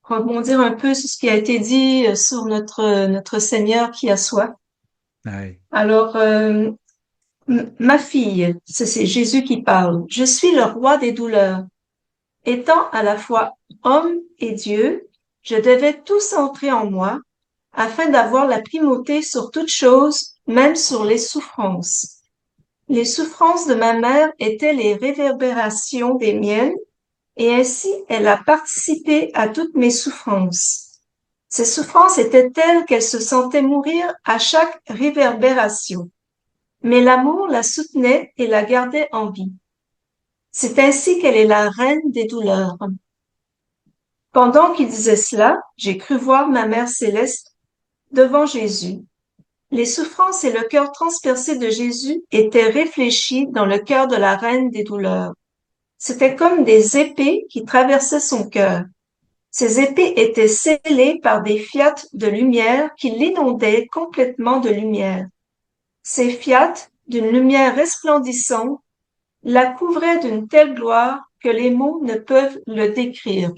rebondir un peu sur ce qui a été dit sur notre Seigneur qui a soif. Ouais. Alors, ma fille, c'est Jésus qui parle. Je suis le roi des douleurs. Étant à la fois homme et Dieu, je devais tout centrer en moi afin d'avoir la primauté sur toute chose, même sur les souffrances. Les souffrances de ma mère étaient les réverbérations des miennes, et ainsi elle a participé à toutes mes souffrances. Ces souffrances étaient telles qu'elle se sentait mourir à chaque réverbération. Mais l'amour la soutenait et la gardait en vie. C'est ainsi qu'elle est la reine des douleurs. Pendant qu'il disait cela, j'ai cru voir ma mère céleste devant Jésus. Les souffrances et le cœur transpercé de Jésus étaient réfléchis dans le cœur de la reine des douleurs. C'était comme des épées qui traversaient son cœur. Ces épées étaient scellées par des fiates de lumière qui l'inondaient complètement de lumière. Ces fiates, d'une lumière resplendissante, la couvraient d'une telle gloire que les mots ne peuvent le décrire.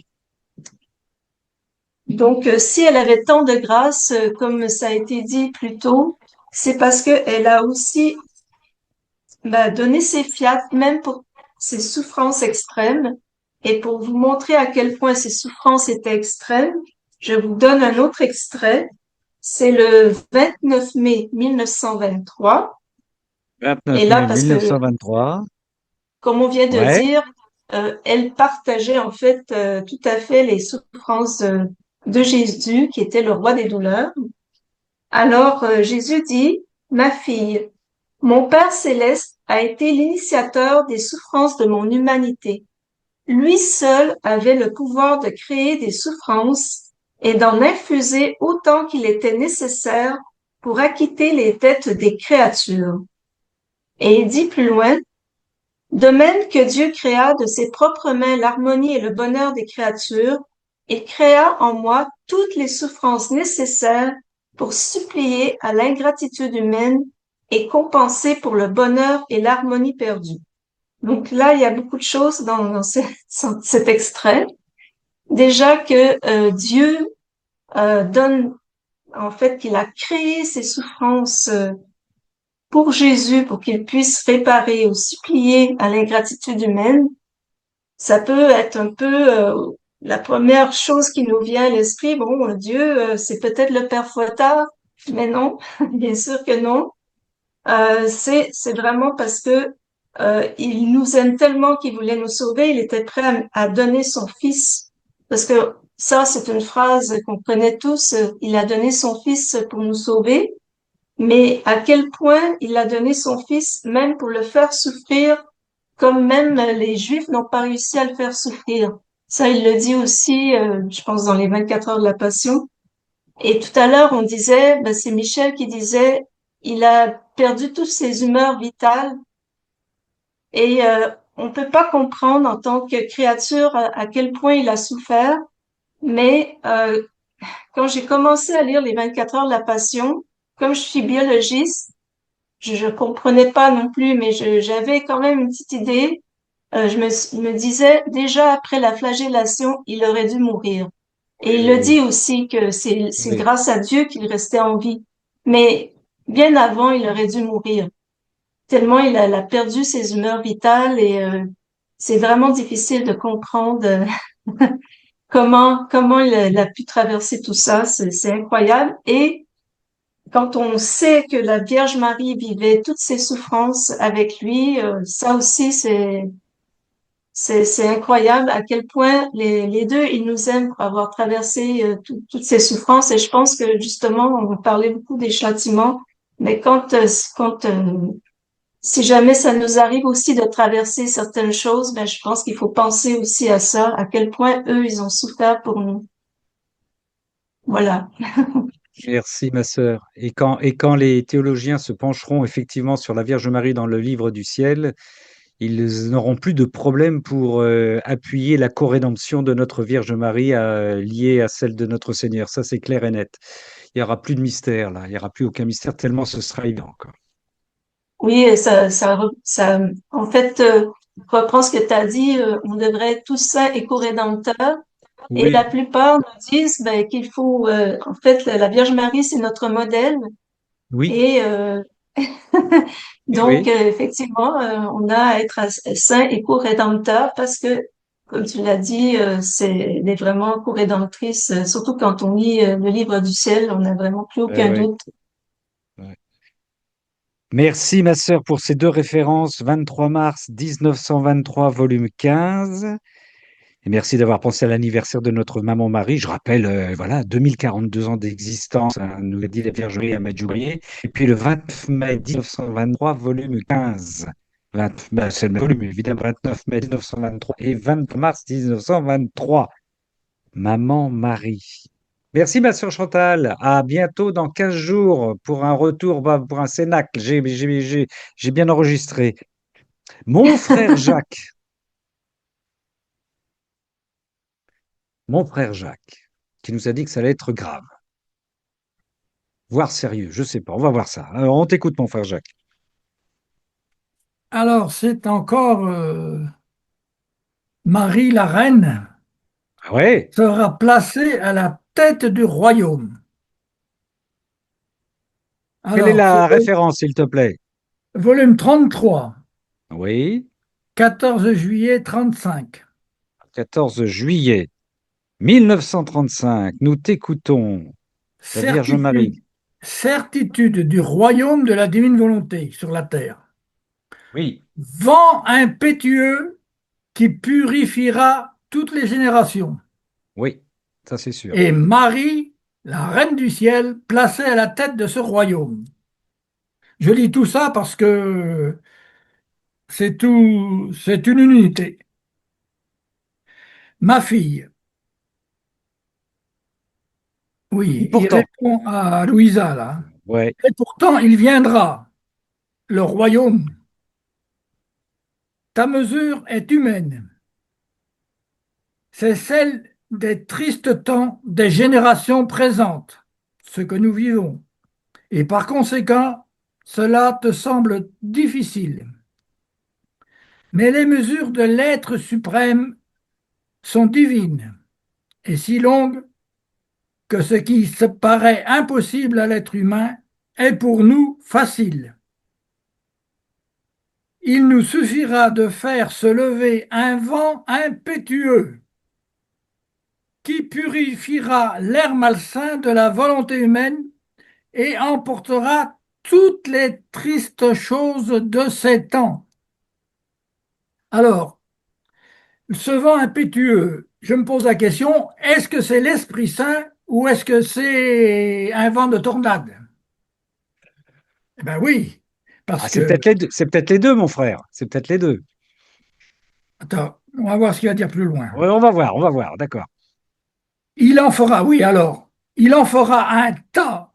Donc, si elle avait tant de grâce, comme ça a été dit plus tôt, c'est parce qu'elle a aussi donné ses fiat, même pour ses souffrances extrêmes. Et pour vous montrer à quel point ces souffrances étaient extrêmes, je vous donne un autre extrait. C'est le 29 mai 1923. 29 Et là, mai parce que, 1923. comme on vient de Ouais. dire, elle partageait en fait tout à fait les souffrances de Jésus, qui était le roi des douleurs. Alors Jésus dit, ma fille, mon Père céleste a été l'initiateur des souffrances de mon humanité. Lui seul avait le pouvoir de créer des souffrances et d'en infuser autant qu'il était nécessaire pour acquitter les dettes des créatures. Et il dit plus loin, de même que Dieu créa de ses propres mains l'harmonie et le bonheur des créatures, il créa en moi toutes les souffrances nécessaires pour supplier à l'ingratitude humaine et compenser pour le bonheur et l'harmonie perdus. Donc là, il y a beaucoup de choses dans cet extrait. Déjà que Dieu donne, en fait, qu'il a créé ces souffrances pour Jésus, pour qu'il puisse réparer ou supplier à l'ingratitude humaine. Ça peut être un peu la première chose qui nous vient à l'esprit. Bon, Dieu, c'est peut-être le Père Fouettard, mais non, bien sûr que non. C'est vraiment parce que il nous aime tellement qu'il voulait nous sauver, il était prêt à donner son fils. Parce que ça, c'est une phrase qu'on connaît tous, il a donné son fils pour nous sauver. Mais à quel point il a donné son fils, même pour le faire souffrir, comme même les Juifs n'ont pas réussi à le faire souffrir. Ça, il le dit aussi, je pense, dans les 24 heures de la Passion. Et tout à l'heure, on disait, c'est Michel qui disait, il a perdu toutes ses humeurs vitales et on peut pas comprendre en tant que créature à quel point il a souffert. Mais quand j'ai commencé à lire les 24 heures de la Passion, comme je suis biologiste, je comprenais pas non plus, mais j'avais quand même une petite idée. Je me disais, déjà après la flagellation, il aurait dû mourir. Et il le dit aussi que c'est Oui. grâce à Dieu qu'il restait en vie. Mais bien avant, il aurait dû mourir. Tellement il a perdu ses humeurs vitales et c'est vraiment difficile de comprendre comment il a pu traverser tout ça. C'est incroyable. Et quand on sait que la Vierge Marie vivait toutes ces souffrances avec lui, ça aussi c'est incroyable à quel point les deux, ils nous aiment pour avoir traversé toutes ces souffrances. Et je pense que justement, on parlait beaucoup des châtiments, mais si jamais ça nous arrive aussi de traverser certaines choses, ben, je pense qu'il faut penser aussi à ça, à quel point eux, ils ont souffert pour nous. Voilà. Merci, ma sœur. Et quand les théologiens se pencheront effectivement sur la Vierge Marie dans le livre du ciel, ils n'auront plus de problème pour appuyer la corédemption de notre Vierge Marie liée à celle de notre Seigneur. Ça, c'est clair et net. Il n'y aura plus de mystère là. Il n'y aura plus aucun mystère tellement ce sera évident, quoi. Oui, et en fait, reprend ce que tu as dit, on devrait être tous saints et co-rédempteurs. Et la Oui, plupart nous disent ben, qu'il faut, en fait, la Vierge Marie, c'est notre modèle. oui, Et oui, donc, oui. effectivement, on a à être saint et co-rédempteur parce que, comme tu l'as dit, elle est vraiment co-rédemptrice. Surtout quand on lit le livre du ciel, on n'a vraiment plus Ouais, aucun ouais, doute. ouais. Merci, ma sœur, pour ces deux références. 23 mars 1923, volume 15. Et merci d'avoir pensé à l'anniversaire de notre maman Marie. Je rappelle, voilà, 2042 ans d'existence, hein, nous l'a dit la Vierge Marie à Medjugorje. Et puis le 29 mai 1923, volume 15. C'est le même volume, évidemment, 29 mai 1923 et 20 mars 1923. Maman Marie. Merci, ma sœur Chantal. À bientôt dans 15 jours pour un retour, bah, pour un cénacle. J'ai bien enregistré. Mon frère Jacques. Mon frère Jacques, qui nous a dit que ça allait être grave, voire sérieux, je sais pas, on va voir ça. Alors, on t'écoute, mon frère Jacques. Alors, c'est encore Marie la reine Ah ouais? sera placée à la tête du royaume. Quelle est Alors, c'est la le référence, s'il te plaît? volume 33, Oui, 14 juillet 35. 14 juillet 1935, nous t'écoutons, la Vierge Marie. Certitude, certitude du royaume de la divine volonté sur la terre. Oui, Vent impétueux qui purifiera toutes les générations. oui, ça c'est sûr. Et Marie, la reine du ciel, placée à la tête de ce royaume. Je lis tout ça parce que c'est une unité. Ma fille, Et oui, il pourtant, répond à Louisa là. ouais, Et pourtant, il viendra, le royaume. Ta mesure est humaine. C'est celle des tristes temps des générations présentes, ce que nous vivons. Et par conséquent, cela te semble difficile. Mais les mesures de l'être suprême sont divines et si longues que ce qui se paraît impossible à l'être humain est pour nous facile. Il nous suffira de faire se lever un vent impétueux qui purifiera l'air malsain de la volonté humaine et emportera toutes les tristes choses de ces temps. Alors, ce vent impétueux, je me pose la question, est-ce que c'est l'Esprit Saint ou est-ce que c'est un vent de tornade? Eh bien oui, ah, parce c'est que, peut-être les deux, c'est peut-être les deux, mon frère, c'est peut-être les deux. attends, on va voir ce qu'il va dire plus loin. Ouais, on va voir, d'accord. Il en fera, oui alors, il en fera un tas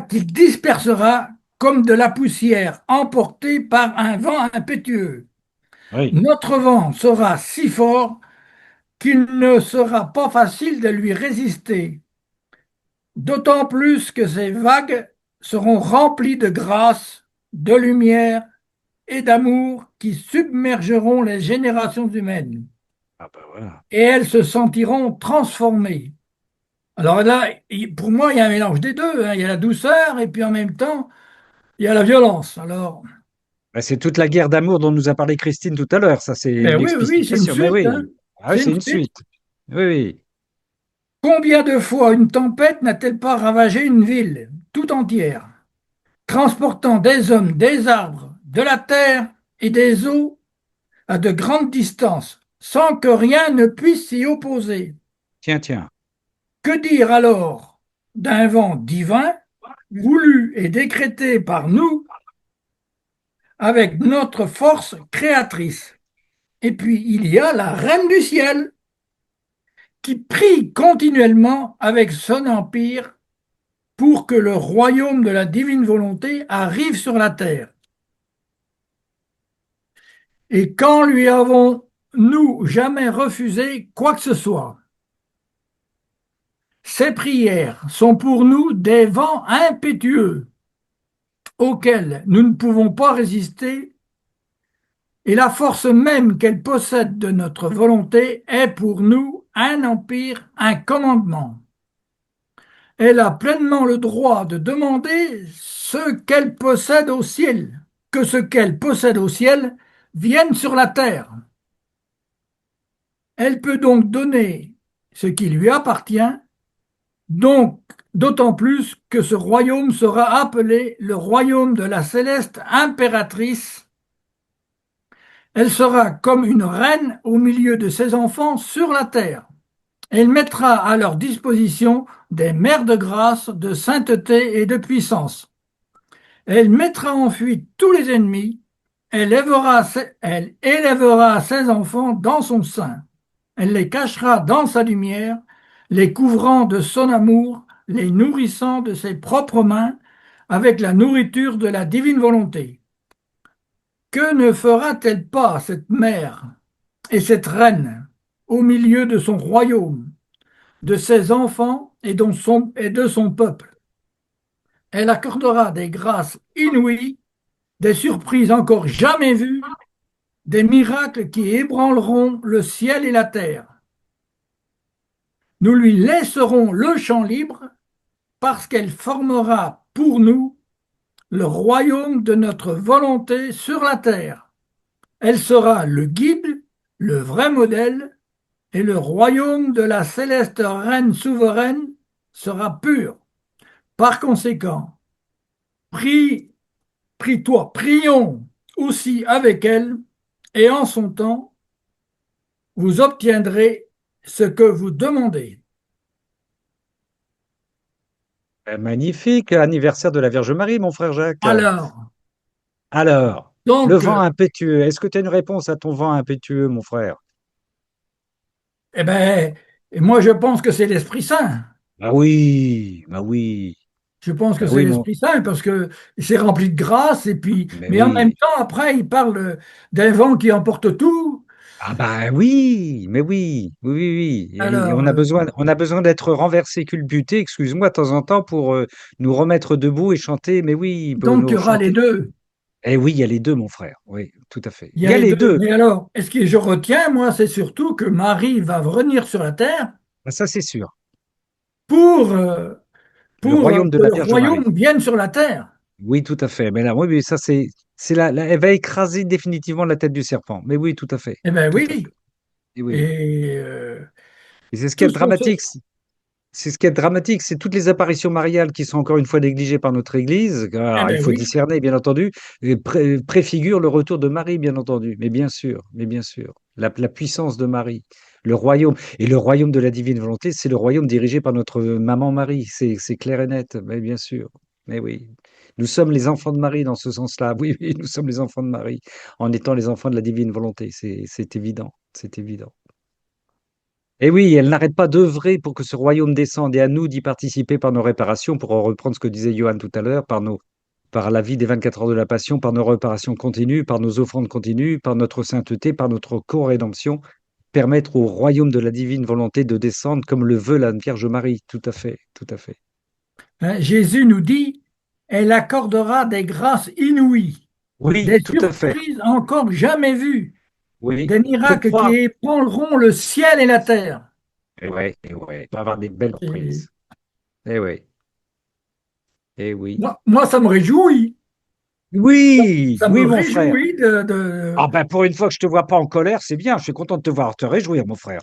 qu'il dispersera comme de la poussière emportée par un vent impétueux. Oui, Notre vent sera si fort qu'il ne sera pas facile de lui résister, d'autant plus que ces vagues seront remplies de grâce, de lumière et d'amour qui submergeront les générations humaines. Ah ben voilà. et elles se sentiront transformées. Alors là, pour moi, il y a un mélange des deux, hein. Il y a la douceur et puis en même temps, il y a la violence. Alors, Ben, c'est toute la guerre d'amour dont nous a parlé Christine tout à l'heure. Ça, c'est ben oui, oui, oui, c'est une l'explicitation. Mais suite, hein. oui. Ah, oui, C'est c'est une une suite. suite. Oui, oui. Combien de fois une tempête n'a-t-elle pas ravagé une ville tout entière, transportant des hommes, des arbres, de la terre et des eaux à de grandes distances, sans que rien ne puisse s'y opposer? Tiens, tiens. Que dire alors d'un vent divin, voulu et décrété par nous avec notre force créatrice? Et puis il y a la reine du ciel qui prie continuellement avec son empire pour que le royaume de la divine volonté arrive sur la terre. Et quand lui avons-nous jamais refusé quoi que ce soit? Ces prières sont pour nous des vents impétueux auxquels nous ne pouvons pas résister, et la force même qu'elle possède de notre volonté est pour nous un empire, un commandement. Elle a pleinement le droit de demander ce qu'elle possède au ciel, que ce qu'elle possède au ciel vienne sur la terre. Elle peut donc donner ce qui lui appartient, donc d'autant plus que ce royaume sera appelé le royaume de la céleste impératrice. Elle sera comme une reine au milieu de ses enfants sur la terre. Elle mettra à leur disposition des mers de grâce, de sainteté et de puissance. Elle mettra en fuite tous les ennemis. Elle élèvera ses enfants dans son sein. Elle les cachera dans sa lumière, les couvrant de son amour, les nourrissant de ses propres mains, avec la nourriture de la divine volonté. Que ne fera-t-elle pas cette mère et cette reine au milieu de son royaume, de ses enfants et de son peuple? Elle accordera des grâces inouïes, des surprises encore jamais vues, des miracles qui ébranleront le ciel et la terre. Nous lui laisserons le champ libre parce qu'elle formera pour nous le royaume de notre volonté sur la terre. Elle sera le guide, le vrai modèle, et le royaume de la céleste reine souveraine sera pur. Par conséquent, prie-toi, prions aussi avec elle, et en son temps, vous obtiendrez ce que vous demandez. Magnifique anniversaire de la Vierge Marie, mon frère Jacques. Alors, le donc, vent impétueux. Est-ce que tu as une réponse à ton vent impétueux, mon frère? eh ben, moi je pense que c'est l'Esprit Saint. Ah oui, bah oui, Je pense que bah c'est oui, l'Esprit Saint parce que c'est rempli de grâce et puis, mais mais en même oui. temps, après, il parle d'un vent qui emporte tout. Ah bah oui, mais oui, oui, oui, oui. Et Alors, on a besoin d'être renversé, culbuté, excuse-moi, de temps en temps pour nous remettre debout et chanter. Mais oui, donc il y Bono, aura les chanter. deux. Eh oui, il y a les deux, mon frère. Oui, tout à fait. Il y Il a y a les les deux. deux. Mais alors, est-ce que je retiens, moi, c'est surtout que Marie va revenir sur la terre Ah, ça, c'est sûr. pour, euh, Le pour royaume de que la le Vierge Marie. royaume vienne sur la terre. Oui, tout à fait. Mais là, oui, oui, ça, elle va écraser définitivement la tête du serpent. Mais oui, tout à fait. Eh bien Tout à oui. fait. Et oui. Et Et c'est ce qui est tout ce qu'on se... dramatique. C'est ce qui est dramatique, c'est toutes les apparitions mariales qui sont encore une fois négligées par notre Église. Eh Alors, il bien faut oui. discerner, bien entendu, et préfigure le retour de Marie, bien entendu. Mais bien sûr, la puissance de Marie, le royaume. Et le royaume de la divine volonté, c'est le royaume dirigé par notre maman Marie. C'est clair et net, mais bien sûr. Mais oui. Nous sommes les enfants de Marie dans ce sens-là. Oui, oui, nous sommes les enfants de Marie en étant les enfants de la divine volonté. C'est évident. C'est évident. Et oui, elle n'arrête pas d'œuvrer pour que ce royaume descende et à nous d'y participer par nos réparations, pour reprendre ce que disait Johan tout à l'heure, par la vie des 24 heures de la Passion, par nos réparations continues, par nos offrandes continues, par notre sainteté, par notre co-rédemption, permettre au royaume de la divine volonté de descendre comme le veut la Vierge Marie. Tout à fait, tout à fait. Hein, Jésus nous dit, elle accordera des grâces inouïes, Oui, des tout à fait. surprises encore jamais vues, Oui, des je miracles qui crois. ébranleront le ciel et la terre. Et ouais, il va y avoir des belles Et surprises. Eh oui, eh oui. moi, ça me réjouit. Oui, Ça me oui, mon frère. réjouit Ah ben, pour une fois que je te vois pas en colère, c'est bien. Je suis content de te voir te réjouir, mon frère.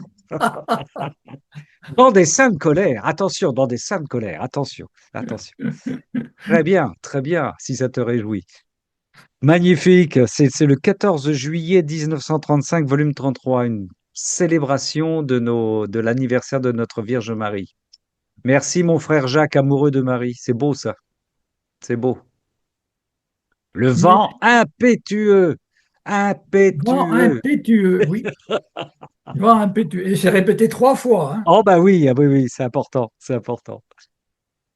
Dans des seins de colère, attention, dans des seins de colère, attention, attention. Très bien, si ça te réjouit. Magnifique, c'est le 14 juillet 1935, volume 33, une célébration de l'anniversaire de notre Vierge Marie. Merci, mon frère Jacques, amoureux de Marie. C'est beau, ça. C'est beau. Le vent impétueux, Vent impétueux. impétueux, oui. Vent impétueux. Et j'ai répété 3 fois, hein. Oh, bah oui, ah oui, oui, c'est important, c'est important.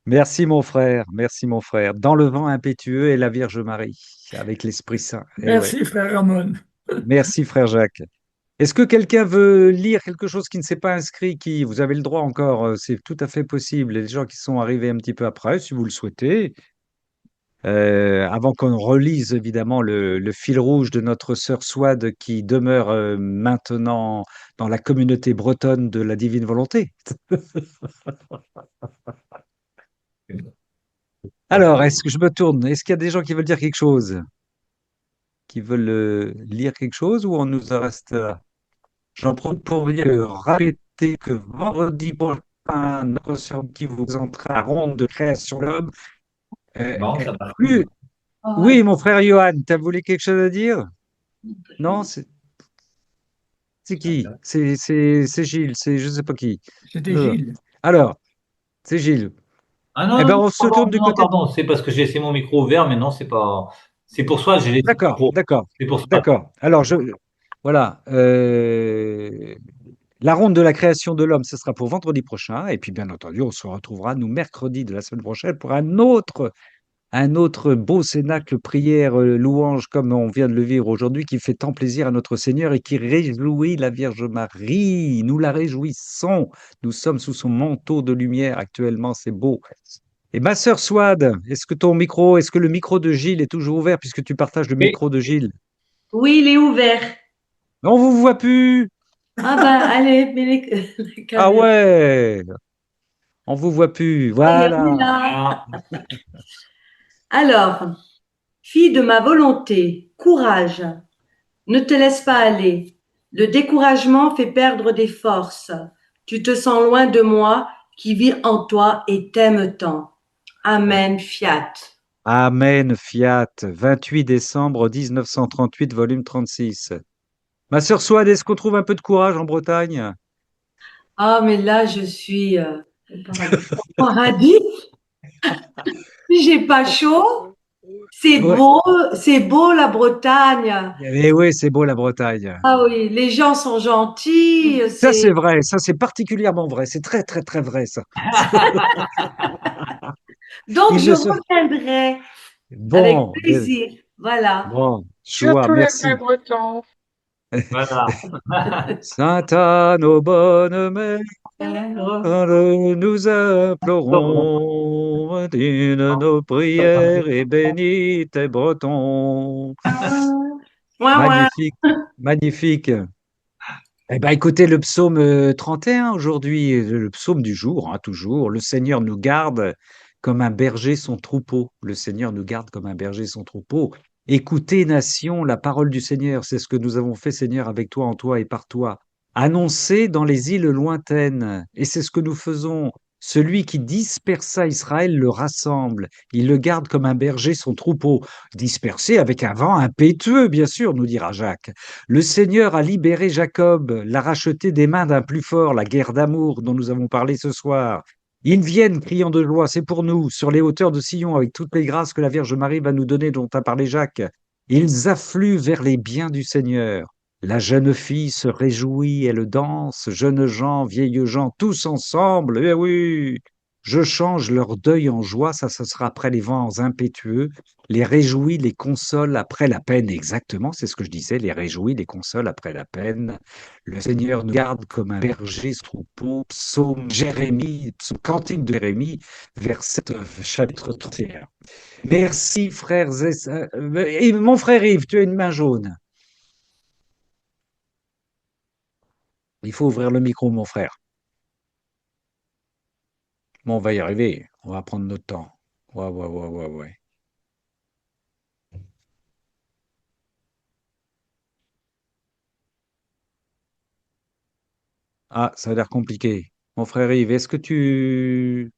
Merci, mon frère, merci, mon frère. Dans le vent impétueux et la Vierge Marie, avec l'Esprit Saint. Eh ouais. Merci, frère Ramon. Merci, frère Jacques. Est-ce que quelqu'un veut lire quelque chose qui ne s'est pas inscrit, qui, vous avez le droit encore, c'est tout à fait possible. Les gens qui sont arrivés un petit peu après, si vous le souhaitez, avant qu'on relise évidemment le fil rouge de notre sœur Swad qui demeure maintenant dans la communauté bretonne de la divine volonté. Alors, est-ce que je me tourne? Est-ce qu'il y a des gens qui veulent dire quelque chose? Qui veulent lire quelque chose ou on nous en reste là? J'en profite pour vous dire, répéter que vendredi prochain, notre sœur qui vous entrera à ronde de création de l'homme. Bon, ça va. Plus... Oui, mon frère Johan, tu as voulu quelque chose à dire? Non, c'est qui? C'est Gilles, c'est je sais pas qui. C'était Euh, Gilles. Alors, c'est Gilles. Ah Eh non, ben, non, on se pardon, tourne du non, côté. pardon, c'est parce que j'ai laissé mon micro ouvert, mais non, c'est pas. C'est pour ça que j'ai laissé le D'accord, micro. d'accord, C'est pour ça. d'accord. Alors, voilà. La ronde de la création de l'homme, ce sera pour vendredi prochain. Et puis, bien entendu, on se retrouvera, nous, mercredi de la semaine prochaine pour un autre beau cénacle prière, louange, comme on vient de le vivre aujourd'hui, qui fait tant plaisir à notre Seigneur et qui réjouit la Vierge Marie. Nous la réjouissons. Nous sommes sous son manteau de lumière actuellement. C'est beau. Et ma sœur Swad, est-ce que le micro de Gilles est toujours ouvert puisque tu partages le Oui. micro de Gilles? Oui, il est ouvert. On vous voit plus. Ah ben, allez, mets les Ah caméras. ouais, on vous voit plus. Allez, on est Voilà. là. Ah, Alors, fille de ma volonté, courage, ne te laisse pas aller. Le découragement fait perdre des forces. Tu te sens loin de moi qui vis en toi et t'aime tant. Amen, fiat. Amen, Fiat. 28 décembre 1938, volume 36. Ma sœur Swad, est-ce qu'on trouve un peu de courage en Bretagne? Ah, mais là, je suis au paradis. J'ai pas chaud. Ouais. C'est beau la Bretagne. Eh oui, c'est beau la Bretagne. Ah oui, les gens sont gentils. Ça, c'est vrai. Ça, c'est particulièrement vrai. C'est très, très, très vrai, ça. Donc, Il je ne se... reviendrai avec Bon, plaisir. Voilà. bon, choix, Surtout les vrais merci. Bretons. voilà. Sainte Anne, ô bonne mère, nous implorons, dîne nos prières et bénis tes Bretons. Ouin, ouin. Magnifique, magnifique. Eh bien, écoutez, le psaume 31 aujourd'hui, le psaume du jour, hein, toujours. Le Seigneur nous garde comme un berger son troupeau. Le Seigneur nous garde comme un berger son troupeau. Écoutez, nation, la parole du Seigneur. C'est ce que nous avons fait, Seigneur, avec toi, en toi et par toi. Annoncez dans les îles lointaines. Et c'est ce que nous faisons. Celui qui dispersa Israël le rassemble. Il le garde comme un berger son troupeau. Dispersé avec un vent impétueux, bien sûr, nous dira Jacques. Le Seigneur a libéré Jacob, l'a racheté des mains d'un plus fort, la guerre d'amour dont nous avons parlé ce soir. Ils viennent criant de joie, c'est pour nous, sur les hauteurs de Sion, avec toutes les grâces que la Vierge Marie va nous donner, dont a parlé Jacques. Ils affluent vers les biens du Seigneur. La jeune fille se réjouit, elle danse, jeunes gens, vieilles gens, tous ensemble. Eh oui, je change leur deuil en joie, ça ce sera après les vents impétueux, les réjouis, les console après la peine. Exactement, c'est ce que je disais, les réjouis, les console après la peine. Le Seigneur nous garde comme un berger ce troupeau, psaume Jérémie, psaume cantique de Jérémie, verset chapitre 31. Merci frères et mon frère Yves, tu as une main jaune. Il faut ouvrir le micro, mon frère. Bon, on va y arriver. On va prendre notre temps. Ouais, ouais, ouais, ouais, ouais. Ah, ça a l'air compliqué. Mon frère Yves, est-ce que tu...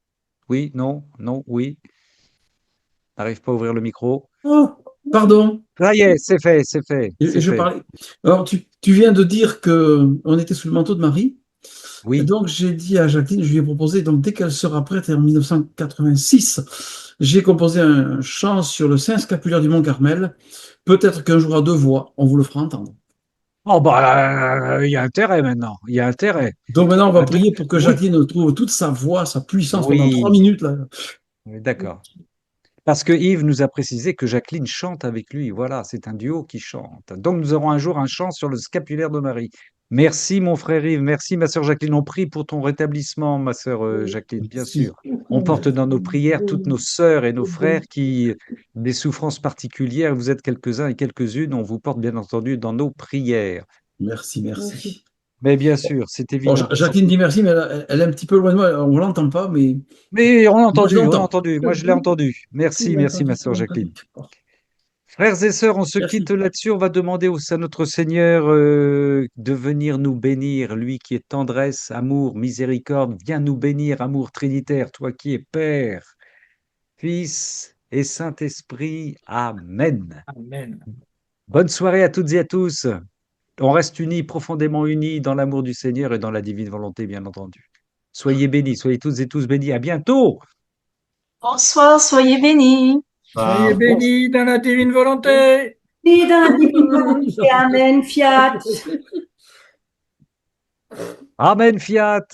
Oui, non, non, oui. N'arrive pas à ouvrir le micro. Oh, pardon. Ça y est, c'est fait, c'est fait, c'est Je fait. parlais. Alors, tu viens de dire que on était sous le manteau de Marie. Et Oui. donc, j'ai dit à Jacqueline, je lui ai proposé, donc dès qu'elle sera prête, en 1986, j'ai composé un chant sur le Saint scapulaire du Mont Carmel. Peut-être qu'un jour à deux voix, on vous le fera entendre. Oh, bah, il y a intérêt maintenant. Il y a intérêt. Donc maintenant, on va À deux- prier pour que Oui, Jacqueline trouve toute sa voix, sa puissance pendant 3 oui, minutes, là. oui, d'accord. Parce que Yves nous a précisé que Jacqueline chante avec lui. Voilà, c'est un duo qui chante. Donc nous aurons un jour un chant sur le scapulaire de Marie. Merci mon frère Yves, merci ma sœur Jacqueline. On prie pour ton rétablissement, ma sœur Jacqueline, bien sûr. Merci. On porte dans nos prières toutes nos sœurs et nos frères qui ont des souffrances particulières. Vous êtes quelques-uns et quelques-unes. On vous porte bien entendu dans nos prières. Merci, merci. Mais bien sûr, c'est Bon, évident. Jacqueline dit merci, mais elle est un petit peu loin de moi, on ne l'entend pas, mais Mais on l'a moi je entendu, on l'a l'entends. entendu. Moi, je l'ai entendu. Merci, merci ma sœur Jacqueline. Frères et sœurs, on se quitte Merci. là-dessus. On va demander à notre Seigneur de venir nous bénir, lui qui est tendresse, amour, miséricorde. Viens nous bénir, amour trinitaire, toi qui es Père, Fils et Saint-Esprit. Amen. Amen. Bonne soirée à toutes et à tous. On reste unis, profondément unis dans l'amour du Seigneur et dans la divine volonté, bien entendu. Soyez bénis, soyez toutes et tous bénis. À bientôt. Bonsoir, soyez bénis. Soyez Ah, bénis dans la divine volonté. Et dans la divine volonté, Amen, fiat. Amen, fiat.